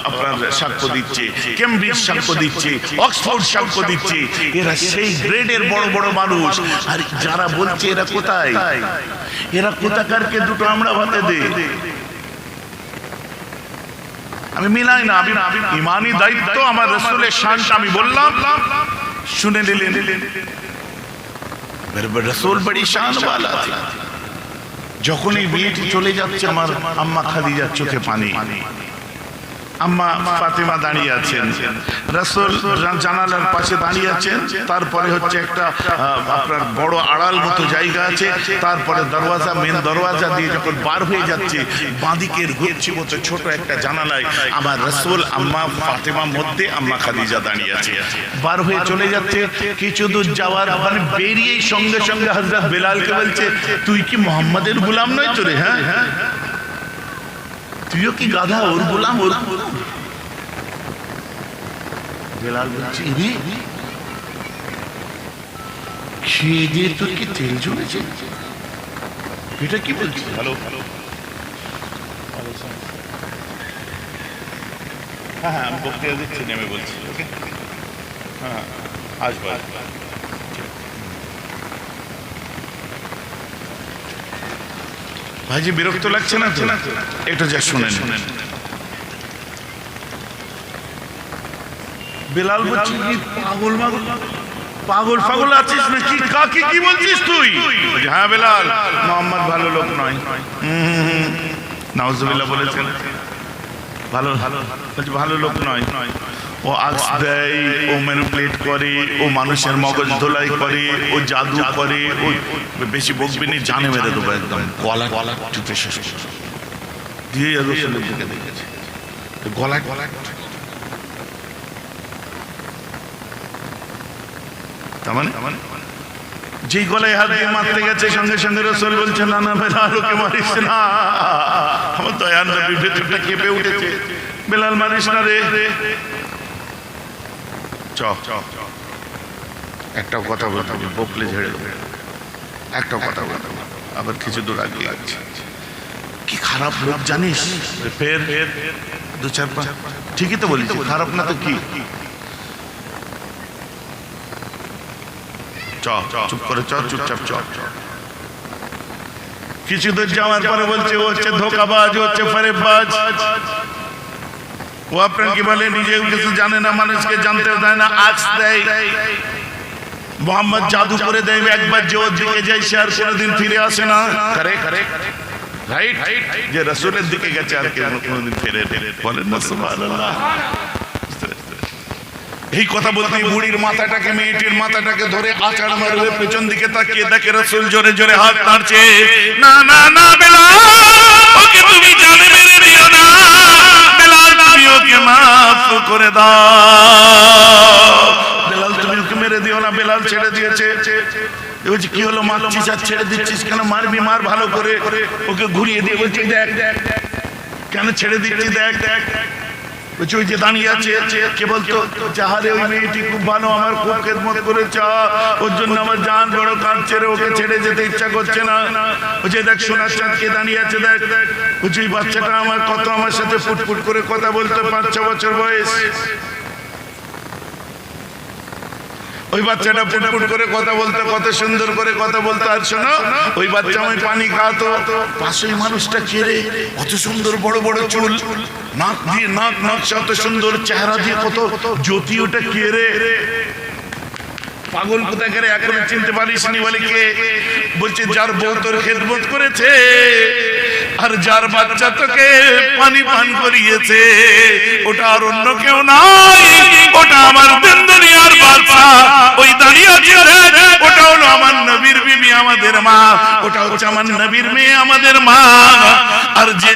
আপনার সাক্ষ্য দিচ্ছে, কেমব্রিজ সাক্ষ্য দিচ্ছে, অক্সফোর্ড সাক্ষ্য দিচ্ছে, এরা সেই গ্রেডের বড় বড় মানুষ। আর যারা বলছে এরা কোথায়, এরা কোথাকারকে দুটো আমরা ভাতে দেই, আমি মিলাই না। আমি ইমানি দায়িত্ব, আমার রাসূলের শানটা আমি বললাম, শুনে নিলেন। রাসূল বড়ি শান ওয়ালা থা। যখন এই বিয়েটি চলে যাচ্ছে আমার আম্মা খাদিজার চোখে পানি, আম্মা ফাতেমা দাঁড়িয়ে আছেন, রাসূল জানালার পাশে দাঁড়িয়ে আছেন, তারপরে হচ্ছে একটা আপনার বড় আড়াল মতো জায়গা আছে, তারপরে দরওয়াজা, মেন দরওয়াজা দিয়ে যখন বার হয়ে যাচ্ছে বাঁদিকের গুচ্ছি মতো ছোট একটা জানালায় আমার রাসূল, আম্মা ফাতেমা মধ্যে, আম্মা খাদিজা দাঁড়িয়ে আছে। বার হয়ে চলে যাচ্ছে, কিছু দূর যাওয়ার মানে বেরিয়েই সঙ্গে সঙ্গে হযরত বেলালকে বলছে, তুই কি মুহাম্মাদের গোলাম নয় তো রে? হ্যাঁ, তুইও কি গাধা, ওর গোলাম? ওর বেলাল বলছে, খেয়ে দিয়ে তোর কি তেল ঝরেছে? এটা কি বলছি? হ্যালো, হ্যাঁ আমি বক্তৃতা দিচ্ছি, নেমে বলছি। ওকে, হ্যাঁ আসবো। ভাইজি বিরক্ত লাগছে না তো? এটা যা শুনেন। বেলাল বলছে, পাগল পাগল আছিস নাকি? কাকে কি বলছিস তুই? হ্যাঁ বেলাল, মোহাম্মদ ভালো লোক নয়। নাউজুবিল্লাহ বলেছেন, ভালো লোক নয়। ও আক্স দেয়, ও ম্যানিপুলেট করে, ও মানুষের মগজ ধোলাই করে, ও জাদু করে। ও বেশি বকবিনি, জানে মেরে দেবো একদম, গলা টিপে শেষ দিয়ে রাসূলের দিকে দেখেছে, গলা তার মানে যেই গলায় হাত দিয়ে মারতে গেছে সঙ্গে সঙ্গে রাসূল বলছে, না না বেলাল ওকে মারিস না। আমার দয়ার নবীর ভেতরটা কেঁপে উঠেছে, বেলাল মারিস না রে। একটা কথা বলতে বকলে ঝেড়ে দেবে, একটা কথা বলতে আবার কিছু দূর আগে লাগছে। কি খারাপ লোক জানিস? ফের দু চার পাঁচ, ঠিকই তো বলিস, খারাপ না তো কি? চুপ করে চুপচাপ কিছু দূর যাওয়ার পরে বলছে, ও হচ্ছে ধোকাবাজ, ও হচ্ছে ফরেববাজ, ও আপনার কি বলে নিজেও কিছু জানে না, মানুষকে জানতে দেয় না, আক্স দেয়। মোহাম্মদ জাদু করে দেয়, একবার যে ওর দিকে যায় সে আর কোনোদিন ফিরে আসে না। রাইট, যে রাসূলের দিকে গেছে আর কোনোদিন ফিরে বলেন না সুবহানাল্লাহ। এই কথা বলতে বুড়ির মাথাটাকে, মেয়েটির মাথাটাকে ধরে আছাড় মারবে, পেছন দিকে তাকিয়ে দেখে রাসূল জোরে জোরে হাত নাড়ছে। না না না বেলাল, ওকে তুমি জানে মেরে দিও না, বেলাল তুমি ওকে মাফ করে দাও, বেলাল তুমি ওকে মেরে দিও না। বেলাল ছেড়ে দিয়েছে। বলছে কি হলো, মারছিস আর ছেড়ে দিচ্ছিস কেন? মারবি, মার ভালো করে। ওকে ঘুরিয়ে দিয়ে বলছে, দেখ কেন ছেড়ে দিচ্ছি, দেখ। বলছে ওই যে দাঁড়িয়ে আছে, কে বলতো, যাহারে ওই মেয়েটি খুব ভালো, আমার খুব খেদমত করেছে, ওর জন্য আমার জান বড় কাঁদছে রে, ওকে ছেড়ে যেতে ইচ্ছা করছে না। বলছে দেখ সোনার চাঁদ কে দাঁড়িয়ে আছে, দেখ। বলছে ওই বাচ্চাটা আমার কত আমার সাথে ফুটফুট করে কথা বলতো, 5-6 বছর বয়স। ওই বাচ্চাটা পুটপুট করে কথা বলতো, কত সুন্দর করে কথা বলতো। আর শোনো, ওই বাচ্চা আমায় পানি খাওয়াতো। পাশে ওই মানুষটা কেড়ে, কত সুন্দর বড় বড় চুল, নাক দিয়ে নাক নকশা, কত সুন্দর চেহারা দিয়ে, কত জ্যোতি, ওটা কেড়ে। পাগল কোথায় করে এখনো চিনতে পারিস নি? বলে কে? বলছে যার বউ তোর খেদমত করেছে আর যার বাচ্চা তোকে পানি পান করিয়েছে, ওটা আর অন্য কেউ নয়, ওটা আমার দিন দুনিয়ার বাদশা। ওই দাঁড়িয়ে আছে, ওটা হলো আমার নবীর বিবি, আমাদের মা। ওটা হচ্ছে আমার নবীর মেয়ে, আমাদের মা। আর যে